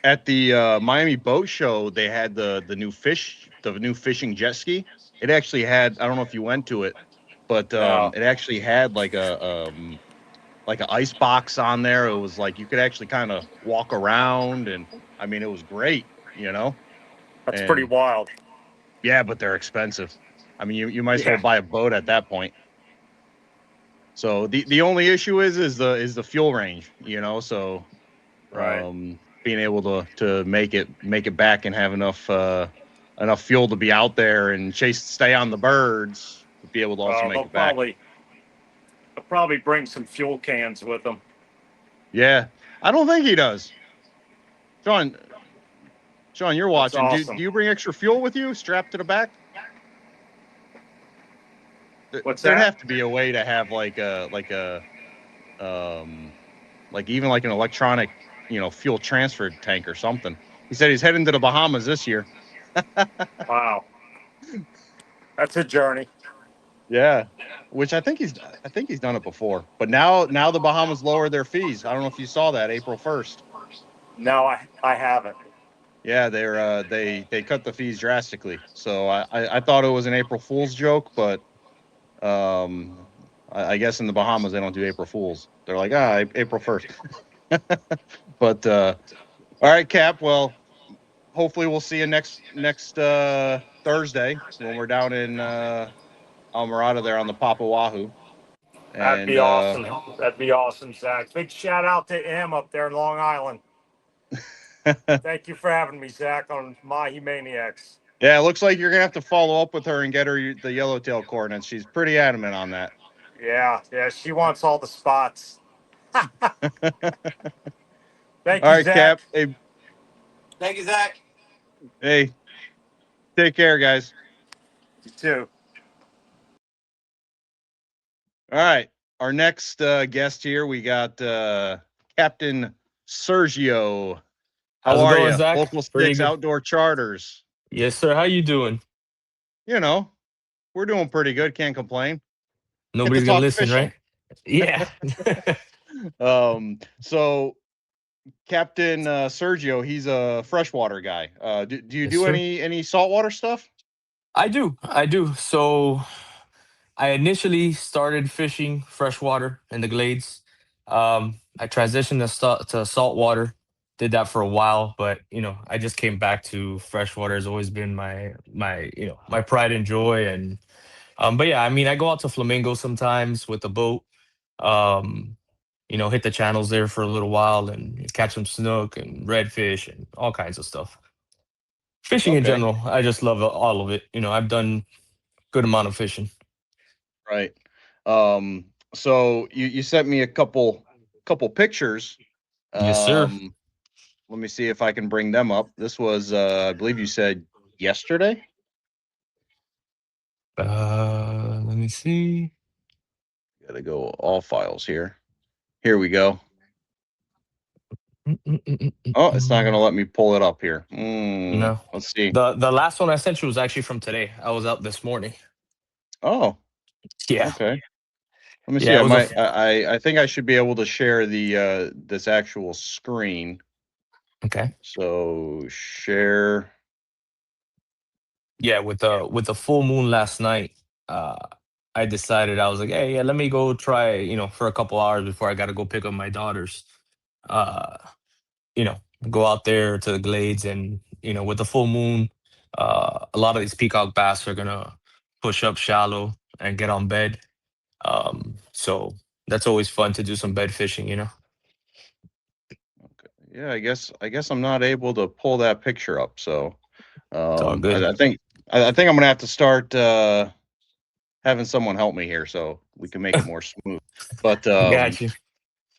[SPEAKER 1] at the Miami Boat Show, they had the new fishing jet ski. It actually had, I don't know if you went to it, but
[SPEAKER 4] No.
[SPEAKER 1] it actually had like an ice box on there. It was like you could actually kind of walk around, and I mean, it was great,
[SPEAKER 4] That's pretty
[SPEAKER 1] And
[SPEAKER 4] wild.
[SPEAKER 1] yeah, but they're expensive. I mean, you might as well
[SPEAKER 4] Yeah.
[SPEAKER 1] buy a boat at that point. So the only issue is the fuel range, So
[SPEAKER 4] Right.
[SPEAKER 1] being able to make it back and have enough fuel to be out there and stay on the birds, but be able to also
[SPEAKER 4] Well,
[SPEAKER 1] make it back.
[SPEAKER 4] they'll probably bring some fuel cans with them.
[SPEAKER 1] Yeah, I don't think he does. Sean, you're
[SPEAKER 4] That's
[SPEAKER 1] watching. Do
[SPEAKER 4] awesome.
[SPEAKER 1] you bring extra fuel with you, strapped to the back?
[SPEAKER 4] What's
[SPEAKER 1] There'd
[SPEAKER 4] that?
[SPEAKER 1] have to be a way to have um like even like an electronic, fuel transfer tank or something. He said he's heading to the Bahamas this year.
[SPEAKER 4] Wow. That's a journey.
[SPEAKER 1] Yeah, which I think he's done it before. But now the Bahamas lowered their fees. I don't know if you saw that April 1st.
[SPEAKER 4] No, I haven't.
[SPEAKER 1] Yeah, they cut the fees drastically. So I thought it was an April Fool's joke, but um I guess in the Bahamas they don't do April Fools. They're like, April 1st. But all right, Cap. Well, hopefully we'll see you next Thursday when we're down in Almirada there on the Papa Wahoo.
[SPEAKER 4] That'd
[SPEAKER 1] And
[SPEAKER 4] be awesome. That'd be awesome, Zach. Big shout out to him up there in Long Island. Thank you for having me, Zach, on Mahi Maniacs.
[SPEAKER 1] yeah, it looks like you're gonna have to follow up with her and get her the yellowtail coordinates. She's pretty adamant on that.
[SPEAKER 4] Yeah, she wants all the spots. Thank
[SPEAKER 1] All
[SPEAKER 4] you,
[SPEAKER 1] right,
[SPEAKER 4] Zach.
[SPEAKER 1] Cap. Hey,
[SPEAKER 3] Thank you, Zach.
[SPEAKER 1] hey, take care, guys.
[SPEAKER 4] You too.
[SPEAKER 1] All right, our next guest here, we got Captain Sergio. How
[SPEAKER 5] How's it
[SPEAKER 1] are
[SPEAKER 5] going,
[SPEAKER 1] you?
[SPEAKER 5] Zach?
[SPEAKER 1] Local
[SPEAKER 5] Pretty
[SPEAKER 1] Sticks
[SPEAKER 5] good.
[SPEAKER 1] Outdoor Charters.
[SPEAKER 5] Yes, sir. How you doing?
[SPEAKER 1] You know, we're doing pretty good. Can't complain. Get to
[SPEAKER 5] Nobody's gonna
[SPEAKER 1] talk
[SPEAKER 5] listen,
[SPEAKER 1] fishing.
[SPEAKER 5] right? Yeah.
[SPEAKER 1] So Captain Sergio, he's a freshwater guy. Do you
[SPEAKER 5] Yes,
[SPEAKER 1] do
[SPEAKER 5] sir.
[SPEAKER 1] any saltwater stuff?
[SPEAKER 5] I do. I do. So I initially started fishing freshwater in the glades. I transitioned to saltwater. Did that for a while, but I just came back to freshwater. Has always been my pride and joy. And but yeah, I mean, I go out to Flamingo sometimes with the boat. Um, hit the channels there for a little while and catch some snook and redfish and all kinds of stuff. Fishing in
[SPEAKER 1] Okay,
[SPEAKER 5] general, I just love all of it. I've done good amount of fishing.
[SPEAKER 1] right. So you sent me a couple pictures.
[SPEAKER 5] Yes, sir.
[SPEAKER 1] Um, let me see if I can bring them up. This was, I believe you said yesterday.
[SPEAKER 5] Let me see.
[SPEAKER 1] Got to go all files here. Here we go. Oh, it's not going to let me pull it up here.
[SPEAKER 5] No.
[SPEAKER 1] Let's see.
[SPEAKER 5] The last one I sent you was actually from today. I was out this morning.
[SPEAKER 1] Oh,
[SPEAKER 5] Yeah.
[SPEAKER 1] okay. Let me see.
[SPEAKER 5] Yeah, it
[SPEAKER 1] I
[SPEAKER 5] was a
[SPEAKER 1] might. I think I should be able to share the this actual screen.
[SPEAKER 5] okay.
[SPEAKER 1] So share.
[SPEAKER 5] Yeah, with the full moon last night, uh I decided I was like, hey, yeah, let me go try, for a couple hours before I gotta go pick up my daughters. Uh, you know, go out there to the glades and, with the full moon, a lot of these peacock bass are gonna push up shallow and get on bed. So that's always fun to do some bed fishing.
[SPEAKER 1] Okay. Yeah, I guess I'm not able to pull that picture up. So
[SPEAKER 5] It's all good.
[SPEAKER 1] I think I'm gonna have to start having someone help me here so we can make it more smooth. But
[SPEAKER 5] Got you.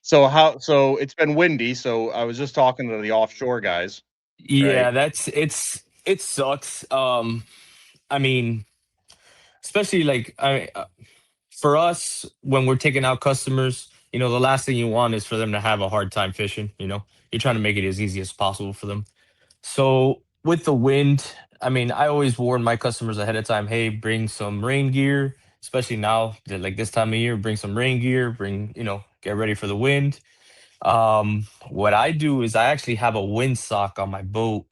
[SPEAKER 1] so it's been windy. So I was just talking to the offshore guys,
[SPEAKER 5] Yeah,
[SPEAKER 1] right?
[SPEAKER 5] it sucks. I mean, especially like for us when we're taking out customers, the last thing you want is for them to have a hard time fishing. You're trying to make it as easy as possible for them. So with the wind, I mean, I always warn my customers ahead of time, hey, bring some rain gear, especially now that like this time of year, bring some rain gear, get ready for the wind. What I do is I actually have a windsock on my boat.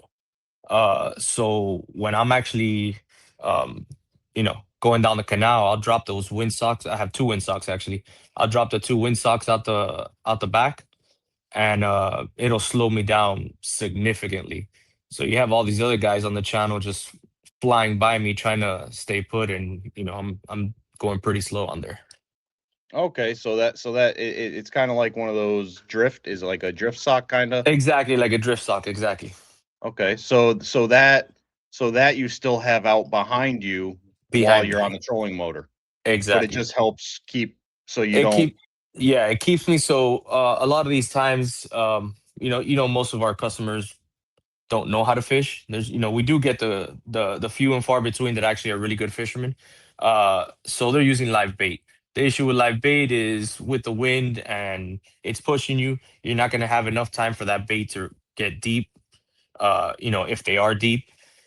[SPEAKER 5] So when I'm actually going down the canal, I'll drop those windsocks. I have two windsocks actually. I'll drop the two windsocks out the back, and it'll slow me down significantly. So you have all these other guys on the channel just flying by me trying to stay put, and I'm going pretty slow on there.
[SPEAKER 1] Okay, so that it's kind of like one of those drift is it like a drift sock kind of.
[SPEAKER 5] Exactly like a drift sock, exactly.
[SPEAKER 1] Okay, so that you still have out behind you while
[SPEAKER 5] Behind
[SPEAKER 1] you're on
[SPEAKER 5] me.
[SPEAKER 1] the trolling motor, but it
[SPEAKER 5] Exactly.
[SPEAKER 1] just helps keep so you
[SPEAKER 5] It
[SPEAKER 1] don't.
[SPEAKER 5] keep Yeah, it keeps me so a lot of these times, most of our customers don't know how to fish. We do get the few and far between that actually are really good fishermen. So they're using live bait. The issue with live bait is with the wind and it's pushing you, you're not going to have enough time for that bait to get deep. If they are deep,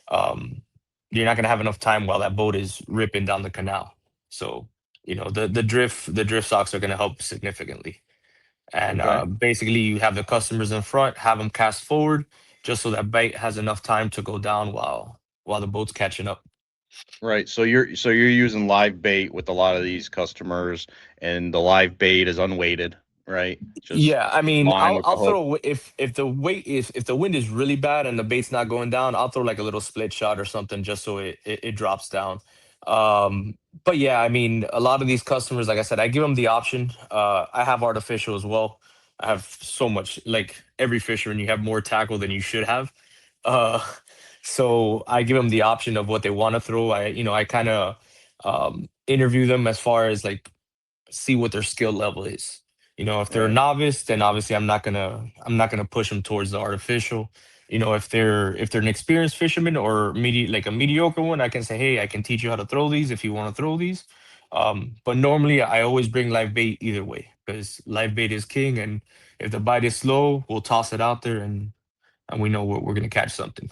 [SPEAKER 5] um, you're not going to have enough time while that boat is ripping down the canal. So, the drift socks are going to help significantly. And
[SPEAKER 1] Okay.
[SPEAKER 5] basically, you have the customers in front, have them cast forward, just so that bait has enough time to go down while the boat's catching up.
[SPEAKER 1] Right. So you're using live bait with a lot of these customers, and the live bait is unweighted, right? Just
[SPEAKER 5] Yeah, I mean,
[SPEAKER 1] line
[SPEAKER 5] I'll
[SPEAKER 1] with the
[SPEAKER 5] I'll
[SPEAKER 1] hook.
[SPEAKER 5] throw if the wind is really bad and the bait's not going down, I'll throw like a little split shot or something just so it drops down. But yeah, I mean, a lot of these customers, like I said, I give them the option. I have artificial as well. I have so much like every fisherman, you have more tackle than you should have. Uh, so I give them the option of what they want to throw. I kind of interview them as far as like see what their skill level is. If they're a
[SPEAKER 1] Right.
[SPEAKER 5] novice, then obviously I'm not gonna push them towards the artificial. If they're an experienced fisherman or like a mediocre one, I can say, hey, I can teach you how to throw these if you want to throw these. But normally I always bring live bait either way because live bait is king, and if the bite is slow, we'll toss it out there and we know we're gonna catch something.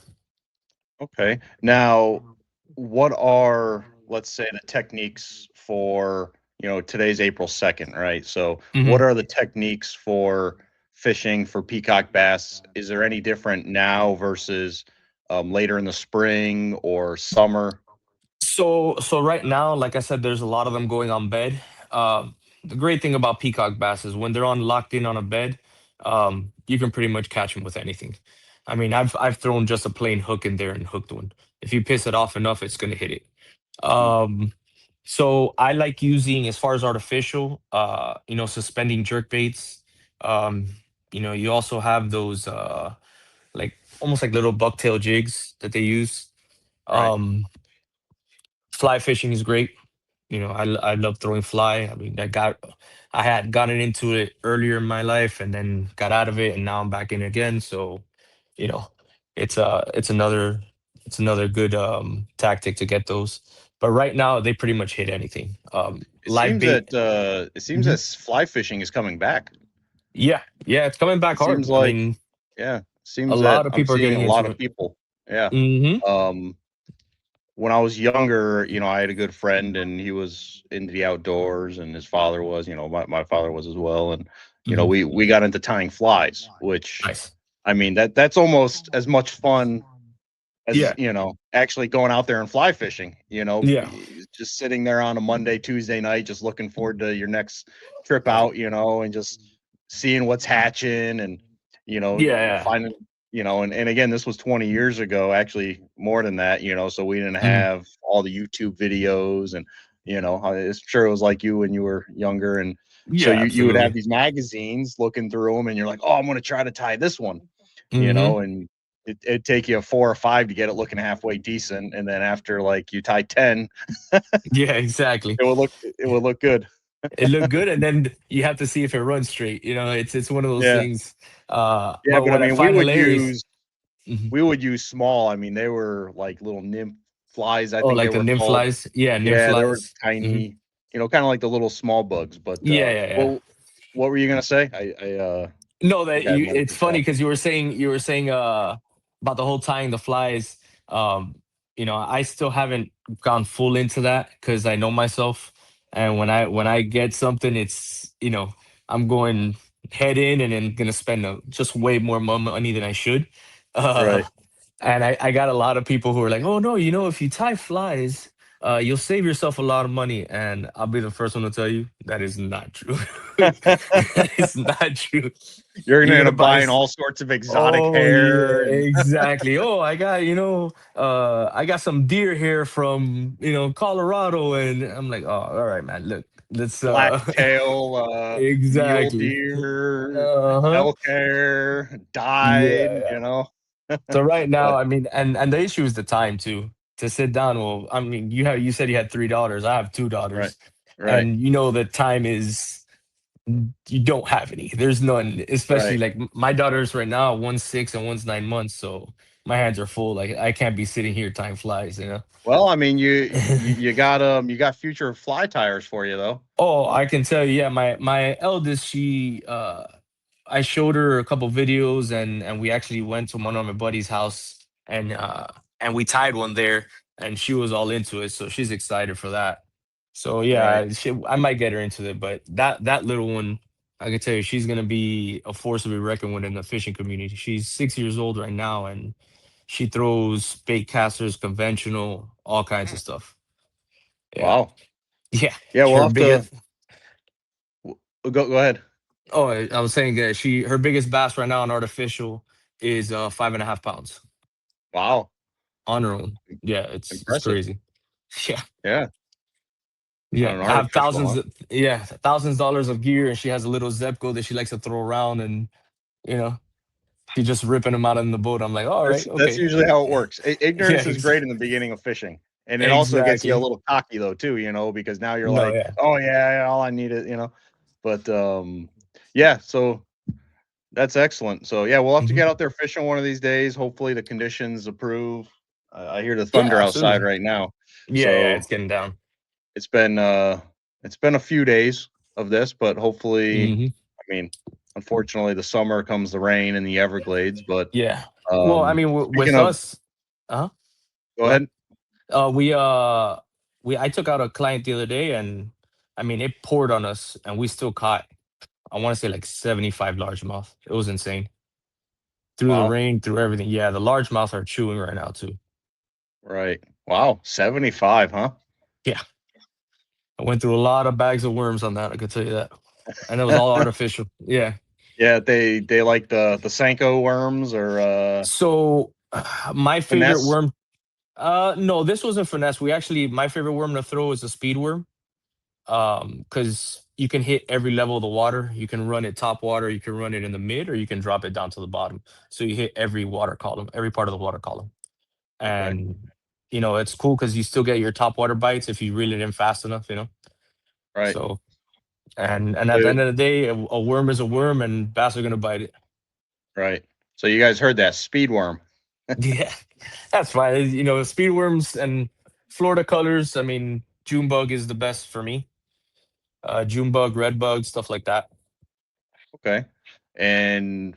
[SPEAKER 1] Okay. Now, what are, let's say, the techniques for, today's April 2nd, right? So, what
[SPEAKER 5] Mhm.
[SPEAKER 1] are the techniques for fishing for peacock bass? Is there any different now versus later in the spring or summer?
[SPEAKER 5] So right now, like I said, there's a lot of them going on bed. The great thing about peacock bass is when they're on locked in on a bed, you can pretty much catch them with anything. I mean, I've thrown just a plain hook in there and hooked one. If you piss it off enough, it's gonna hit it.
[SPEAKER 1] Mm.
[SPEAKER 5] Um, so I like using as far as artificial, suspending jerk baits. Um, you also have those like almost like little bucktail jigs that they use.
[SPEAKER 1] Right.
[SPEAKER 5] Um, Fly fishing is great. I love throwing fly. I mean, I had gotten into it earlier in my life and then got out of it, and now I'm back in again. So, you know, it's another good tactic to get those. But right now they pretty much hit anything. Live bait.
[SPEAKER 1] It seems
[SPEAKER 5] Mhm.
[SPEAKER 1] that fly fishing is coming back.
[SPEAKER 5] Yeah, yeah, it's coming back
[SPEAKER 1] It seems
[SPEAKER 5] hard. I
[SPEAKER 1] like
[SPEAKER 5] mean,
[SPEAKER 1] yeah,
[SPEAKER 5] a
[SPEAKER 1] seems that
[SPEAKER 5] lot of
[SPEAKER 1] I'm
[SPEAKER 5] people are
[SPEAKER 1] seeing
[SPEAKER 5] getting
[SPEAKER 1] a lot
[SPEAKER 5] into
[SPEAKER 1] of
[SPEAKER 5] it.
[SPEAKER 1] people. Yeah.
[SPEAKER 5] Hmm.
[SPEAKER 1] Um, when I was younger, I had a good friend and he was into the outdoors and his father was, my father was as well. And,
[SPEAKER 5] Hmm.
[SPEAKER 1] we got into tying flies, which
[SPEAKER 5] Nice.
[SPEAKER 1] I mean, that's almost as much fun as,
[SPEAKER 5] Yeah,
[SPEAKER 1] actually going out there and fly fishing,
[SPEAKER 5] yeah,
[SPEAKER 1] just sitting there on a Monday, Tuesday night, just looking forward to your next trip out, and just seeing what's hatching and,
[SPEAKER 5] yeah,
[SPEAKER 1] finding, and again, this was 20 years ago, actually more than that, so we didn't
[SPEAKER 5] yeah. Hmm.
[SPEAKER 1] have all the YouTube videos and, I'm sure it was like you when you were younger. And so
[SPEAKER 5] Yeah,
[SPEAKER 1] you would have
[SPEAKER 5] absolutely.
[SPEAKER 1] these magazines looking through them and you're like, oh, I'm going to try to tie this one,
[SPEAKER 5] Hmm.
[SPEAKER 1] and it'd take you 4 or 5 to get it looking halfway decent, and then after like you tie 10,
[SPEAKER 5] Yeah, exactly.
[SPEAKER 1] it would look good.
[SPEAKER 5] It looked good, and then you have to see if it runs straight. It's one of those
[SPEAKER 1] Yeah,
[SPEAKER 5] things.
[SPEAKER 1] yeah,
[SPEAKER 5] But
[SPEAKER 1] but I
[SPEAKER 5] what I
[SPEAKER 1] mean, we
[SPEAKER 5] find
[SPEAKER 1] would
[SPEAKER 5] hilarious.
[SPEAKER 1] use
[SPEAKER 5] Mhm.
[SPEAKER 1] we would use small. I mean, they were like little nymph flies, I
[SPEAKER 5] Oh,
[SPEAKER 1] think they
[SPEAKER 5] like the
[SPEAKER 1] were
[SPEAKER 5] nymph
[SPEAKER 1] called.
[SPEAKER 5] flies. Yeah, nymph
[SPEAKER 1] Yeah, they were
[SPEAKER 5] flies. Hmm.
[SPEAKER 1] tiny, kind of like the little small bugs. But
[SPEAKER 5] Yeah, yeah, yeah.
[SPEAKER 1] what were you gonna say? I
[SPEAKER 5] No,
[SPEAKER 1] think
[SPEAKER 5] that
[SPEAKER 1] I
[SPEAKER 5] you.
[SPEAKER 1] might have
[SPEAKER 5] It's
[SPEAKER 1] cut you
[SPEAKER 5] funny
[SPEAKER 1] off.
[SPEAKER 5] because you were saying about the whole tying the flies. Um, I still haven't gone full into that because I know myself, and when I get something, it's I'm going head in and then gonna spend just way more money than I should. Uh,
[SPEAKER 1] Right.
[SPEAKER 5] and I got a lot of people who are like, oh no, if you tie flies, you'll save yourself a lot of money. And I'll be the first one to tell you that is not true. That is not true.
[SPEAKER 1] You're gonna
[SPEAKER 5] You're
[SPEAKER 1] end
[SPEAKER 5] gonna
[SPEAKER 1] up
[SPEAKER 5] buy.
[SPEAKER 1] buying all sorts of exotic
[SPEAKER 5] Oh yeah,
[SPEAKER 1] hair and
[SPEAKER 5] exactly. Oh, I got some deer hair from Colorado, and I'm like, oh, all right, man. Look, let's
[SPEAKER 1] blacktail, mule
[SPEAKER 5] exactly.
[SPEAKER 1] deer,
[SPEAKER 5] Uh-huh.
[SPEAKER 1] elk hair, dyed,
[SPEAKER 5] Yeah.
[SPEAKER 1] you know.
[SPEAKER 5] So right now,
[SPEAKER 1] But
[SPEAKER 5] I mean, and the issue is the time too to sit down. Well, I mean, you said you had three daughters. I have two
[SPEAKER 1] right,
[SPEAKER 5] daughters,
[SPEAKER 1] right,
[SPEAKER 5] and the time is you don't have any. There's none. Especially
[SPEAKER 1] right.
[SPEAKER 5] like my daughters right now, one's 6 and one's 9 months. So my hands are full. Like I can't be sitting here. Time flies.
[SPEAKER 1] Well, I mean, you got future fly tires for you though.
[SPEAKER 5] Oh, I can tell you. Yeah, my eldest, I showed her a couple videos, and we actually went to one of my buddy's house, and we tied one there, and she was all into it, so she's excited for that. So
[SPEAKER 1] Right,
[SPEAKER 5] yeah, I might get her into it, but that little one, I can tell you, she's gonna be a force to be reckoned with in the fishing community. She's 6 years old right now, and she throws bait casters, conventional, all kinds of
[SPEAKER 1] mm,
[SPEAKER 5] stuff. Yeah,
[SPEAKER 1] wow.
[SPEAKER 5] yeah.
[SPEAKER 1] Yeah, we'll
[SPEAKER 5] Her
[SPEAKER 1] have to
[SPEAKER 5] biggest.
[SPEAKER 1] go ahead.
[SPEAKER 5] Oh, I was saying that her biggest bass right now on artificial is 5.5 pounds
[SPEAKER 1] Wow,
[SPEAKER 5] on her own. Yeah, it's
[SPEAKER 1] impressive.
[SPEAKER 5] crazy. Yeah,
[SPEAKER 1] Yeah, on
[SPEAKER 5] yeah.
[SPEAKER 1] an
[SPEAKER 5] I have
[SPEAKER 1] artificial, huh?
[SPEAKER 5] thousands dollars of gear, and she has a little Zepco that she likes to throw around, and you know, she's just ripping them out in the boat. I'm like, all right,
[SPEAKER 1] That's
[SPEAKER 5] okay,
[SPEAKER 1] usually how it works.
[SPEAKER 5] yeah,
[SPEAKER 1] Ignorance is great in the beginning of fishing, and it also gets you a
[SPEAKER 5] exactly.
[SPEAKER 1] little cocky though too, because now you're
[SPEAKER 5] No,
[SPEAKER 1] like,
[SPEAKER 5] yeah.
[SPEAKER 1] oh yeah, all I need is. But yeah, so that's excellent. So yeah, we'll have to
[SPEAKER 5] Hmm.
[SPEAKER 1] get out there fishing one of these days. Hopefully the conditions approve. I hear the
[SPEAKER 5] Yeah,
[SPEAKER 1] thunder outside
[SPEAKER 5] absolutely.
[SPEAKER 1] right now,
[SPEAKER 5] Yeah, yeah,
[SPEAKER 1] so
[SPEAKER 5] it's getting down.
[SPEAKER 1] it's been uh it's been a few days of this, but hopefully,
[SPEAKER 5] Hmm.
[SPEAKER 1] I mean, unfortunately, the summer comes the rain in the Everglades. But
[SPEAKER 5] Yeah. Well, I mean,
[SPEAKER 1] speaking
[SPEAKER 5] with
[SPEAKER 1] of,
[SPEAKER 5] us, uh huh.
[SPEAKER 1] go
[SPEAKER 5] Go ahead.
[SPEAKER 1] ahead.
[SPEAKER 5] I took out a client the other day, and I mean it poured on us, and we still caught, I want to say, like 75 largemouth. It was insane. Through the
[SPEAKER 1] Wow.
[SPEAKER 5] rain, through everything. Yeah, the largemouth are chewing right now too.
[SPEAKER 1] Right. Wow. 75, huh?
[SPEAKER 5] Yeah. I went through a lot of bags of worms on that, I could tell you that. And it was all artificial. Yeah.
[SPEAKER 1] Yeah, they like the Senko worms or
[SPEAKER 5] So my favorite
[SPEAKER 1] finesse.
[SPEAKER 5] worm, no, this wasn't finesse. My favorite worm to throw is a speed worm. Because you can hit every level of the water. You can run it top water, you can run it in the mid, or you can drop it down to the bottom. So you hit every water column, every part of the water column.
[SPEAKER 1] Okay.
[SPEAKER 5] And it's cool because you still get your top water bites if you reel it in fast enough.
[SPEAKER 1] Right.
[SPEAKER 5] So and at the
[SPEAKER 1] So
[SPEAKER 5] end of the day, a worm is a worm, and bass are gonna bite it.
[SPEAKER 1] right. So you guys heard that speed worm.
[SPEAKER 5] Yeah, that's fine. You know, speedworms and Florida colors. I mean, June bug is the best for me. June bug, red bug, stuff like that.
[SPEAKER 1] Okay. And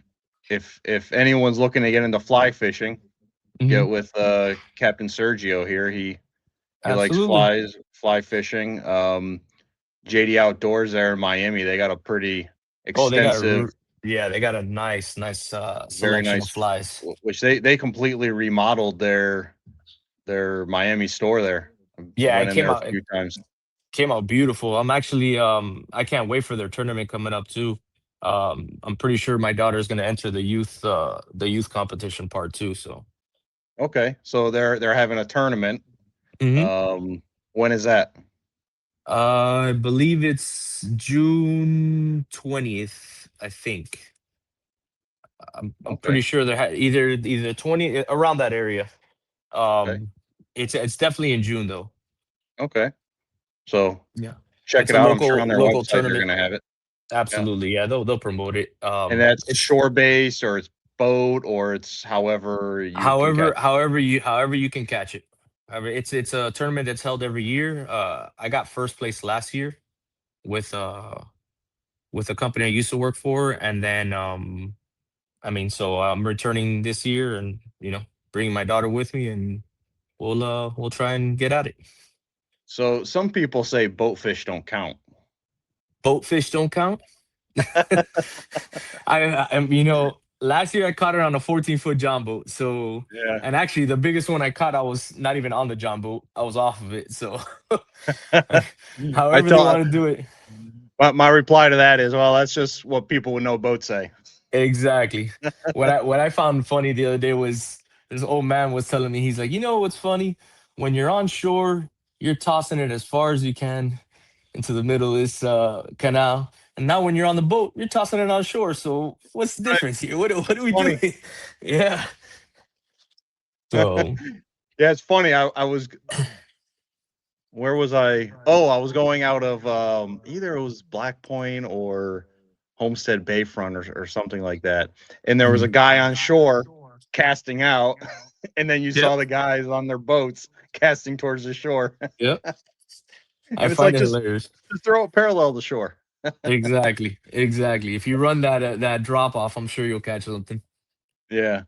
[SPEAKER 1] if anyone's looking to get into fly fishing,
[SPEAKER 5] Hmm.
[SPEAKER 1] get with Captain Sergio here. He likes
[SPEAKER 5] Absolutely.
[SPEAKER 1] fly fishing. JD Outdoors there in Miami, they got a pretty
[SPEAKER 5] Oh, they got
[SPEAKER 1] extensive,
[SPEAKER 5] yeah, they got a nice
[SPEAKER 1] very
[SPEAKER 5] selection of
[SPEAKER 1] nice,
[SPEAKER 5] flies.
[SPEAKER 1] which they completely remodeled their Miami store there. I
[SPEAKER 5] Yeah,
[SPEAKER 1] went in there a few times.
[SPEAKER 5] came out beautiful. I'm actually I can't wait for their tournament coming up too. I'm pretty sure my daughter's gonna enter the youth competition part too. So
[SPEAKER 1] Okay, so they're having a tournament.
[SPEAKER 5] hmm
[SPEAKER 1] When is that?
[SPEAKER 5] I believe it's June 20th, I think. I'm
[SPEAKER 1] Okay,
[SPEAKER 5] pretty sure they're either 20 around that area.
[SPEAKER 1] okay,
[SPEAKER 5] Um it's definitely in June though.
[SPEAKER 1] okay. So
[SPEAKER 5] Yeah.
[SPEAKER 1] check
[SPEAKER 5] It's
[SPEAKER 1] it
[SPEAKER 5] a
[SPEAKER 1] out. I'm sure on their
[SPEAKER 5] local
[SPEAKER 1] website they're
[SPEAKER 5] tournament.
[SPEAKER 1] gonna have it. Yeah,
[SPEAKER 5] Absolutely. Yeah, they'll promote it.
[SPEAKER 1] and that's
[SPEAKER 5] It's
[SPEAKER 1] shore based or it's boat or it's however you can catch.
[SPEAKER 5] however you can catch it. However, it's a tournament that's held every year. I got first place last year with a company I used to work for, and then I mean, so I'm returning this year, and bringing my daughter with me, and we'll try and get at it.
[SPEAKER 1] So some people say boatfish don't count.
[SPEAKER 5] Boatfish don't count. Last year I caught it on a 14-foot John boat. So,
[SPEAKER 1] Yeah.
[SPEAKER 5] and actually the biggest one I caught, I was not even on the John boat. I was off of it. So,
[SPEAKER 1] I
[SPEAKER 5] however they
[SPEAKER 1] tell
[SPEAKER 5] want to do it.
[SPEAKER 1] my reply to that is, well, that's just what people with no boat say.
[SPEAKER 5] Exactly. What I found funny the other day was this old man was telling me, he's like, what's funny? When you're on shore, you're tossing it as far as you can into the middle of this canal. And now when you're on the boat, you're tossing it on shore. So what's the
[SPEAKER 1] Right.
[SPEAKER 5] difference here? What are we
[SPEAKER 1] Funny.
[SPEAKER 5] doing? Yeah. So
[SPEAKER 1] Yeah, it's funny. I was where was I? Oh, I was going out of either it was Black Point or Homestead Bayfront or something like that. And there was a
[SPEAKER 5] mhm.
[SPEAKER 1] guy on shore casting out, and then you saw
[SPEAKER 5] Yep.
[SPEAKER 1] the guys on their boats casting towards the shore.
[SPEAKER 5] Yep. I
[SPEAKER 1] And it's
[SPEAKER 5] find
[SPEAKER 1] like
[SPEAKER 5] it hilarious.
[SPEAKER 1] just throw it parallel to shore.
[SPEAKER 5] Exactly. Exactly. If you run that drop off, I'm sure you'll catch something.
[SPEAKER 1] Yeah.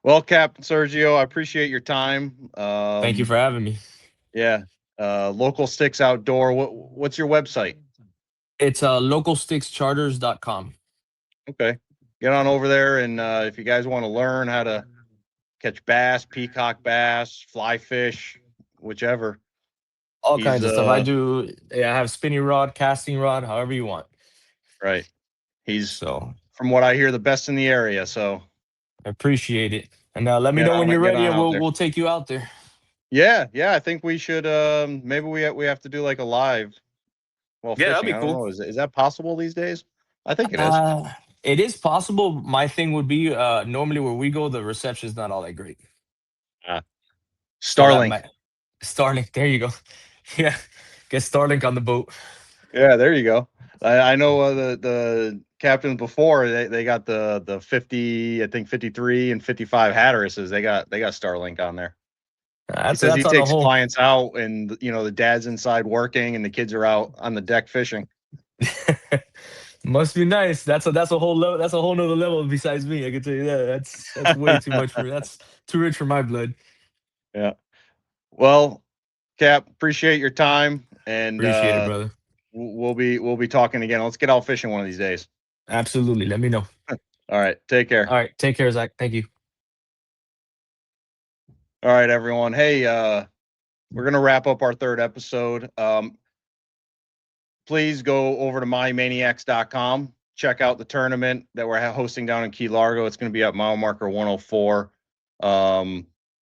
[SPEAKER 1] Well, Captain Sergio, I appreciate your time.
[SPEAKER 5] Thank you for having me.
[SPEAKER 1] Yeah. Local Sticks Outdoor. What's your website?
[SPEAKER 5] It's localstickscharters.com.
[SPEAKER 1] Okay. Get on over there, and if you guys want to learn how to catch bass, peacock bass, fly fish, whichever.
[SPEAKER 5] All
[SPEAKER 1] He's
[SPEAKER 5] kinds of stuff. Yeah, I have spinning rod, casting rod, however you want.
[SPEAKER 1] right. He's,
[SPEAKER 5] So
[SPEAKER 1] from what I hear, the best in the area. So
[SPEAKER 5] I appreciate it. And let me know when you're
[SPEAKER 1] get
[SPEAKER 5] ready
[SPEAKER 1] on
[SPEAKER 5] and
[SPEAKER 1] out
[SPEAKER 5] we'll
[SPEAKER 1] there.
[SPEAKER 5] we'll take you out there.
[SPEAKER 1] Yeah, yeah. I think we should. Maybe we have to do like a live. Well,
[SPEAKER 5] Yeah, that'd
[SPEAKER 1] fishing.
[SPEAKER 5] be
[SPEAKER 1] I don't
[SPEAKER 5] cool.
[SPEAKER 1] know. Is that possible these days? I think it is.
[SPEAKER 5] It is possible. My thing would be normally where we go, the reception's not all that great.
[SPEAKER 1] Uh,
[SPEAKER 5] So that
[SPEAKER 1] Starlink.
[SPEAKER 5] might Starlink, there you go. Yeah. Get Starlink on the boat.
[SPEAKER 1] Yeah, there you go. I know the captains before they got the 50, I think 53 and 55 Hatteresses. They got Starlink on there. He says he
[SPEAKER 5] That's on a
[SPEAKER 1] takes
[SPEAKER 5] whole
[SPEAKER 1] clients out, and the dad's inside working and the kids are out on the deck fishing.
[SPEAKER 5] must be nice. That's a whole level, that's a whole nother level besides me. I can tell you that. That's way too much that's too rich for my blood.
[SPEAKER 1] Yeah. Well, Cap, appreciate your time, and
[SPEAKER 5] Appreciate it, brother.
[SPEAKER 1] we'll be talking again. Let's get out fishing one of these days.
[SPEAKER 5] Absolutely. Let me know.
[SPEAKER 1] All right. Take care.
[SPEAKER 5] All right. Take care, Zach. Thank you.
[SPEAKER 1] All right, everyone. Hey, we're gonna wrap up our third episode. Please go over to mymaniacs.com. Check out the tournament that we're hosting down in Key Largo. It's going to be at mile marker 104.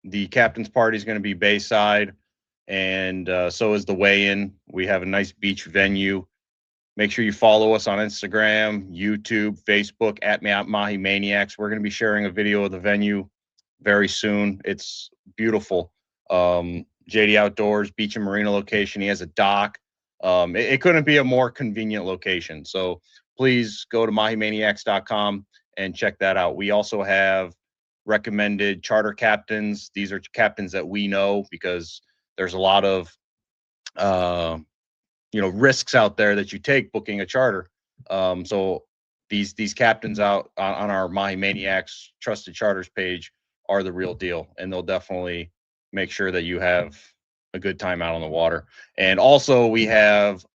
[SPEAKER 1] The captain's party is going to be Bayside, and so is the weigh-in. We have a nice beach venue. Make sure you follow us on Instagram, YouTube, Facebook at Mahi Maniacs. We're going to be sharing a video of the venue very soon. It's beautiful. JD Outdoors, beach and marina location. He has a dock. It couldn't be a more convenient location. So please go to mahimaniacs.com and check that out. We also have recommended charter captains. These are captains that we know because there's a lot of risks out there that you take booking a charter. So these captains out on our My Maniacs Trusted Charters page are the real deal, and they'll definitely make sure that you have a good time out on the water. And also, we have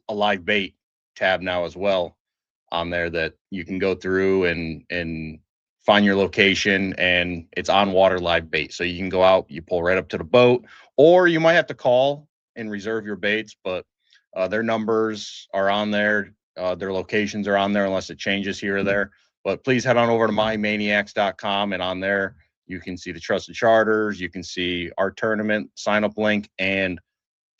[SPEAKER 1] a live bait tab now as well on there that you can go through and find your location, and it's on water live bait. So you can go out, you pull right up to the boat, or you might have to call and reserve your baits, but their numbers are on there. Their locations are on there unless it changes here or there. But please head on over to mymaniacs.com, and on there you can see the Trusted Charters. You can see our tournament sign up link and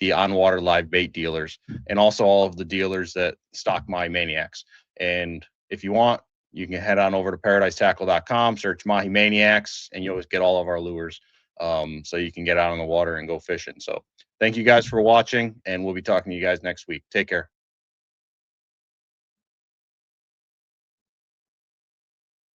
[SPEAKER 1] the on water live bait dealers, and also all of the dealers that stock My Maniacs. And if you want, you can head on over to paradisetackle.com, search Mahi Maniacs, and you'll always get all of our lures. So you can get out on the water and go fishing. So thank you guys for watching, and we'll be talking to you guys next week. Take care.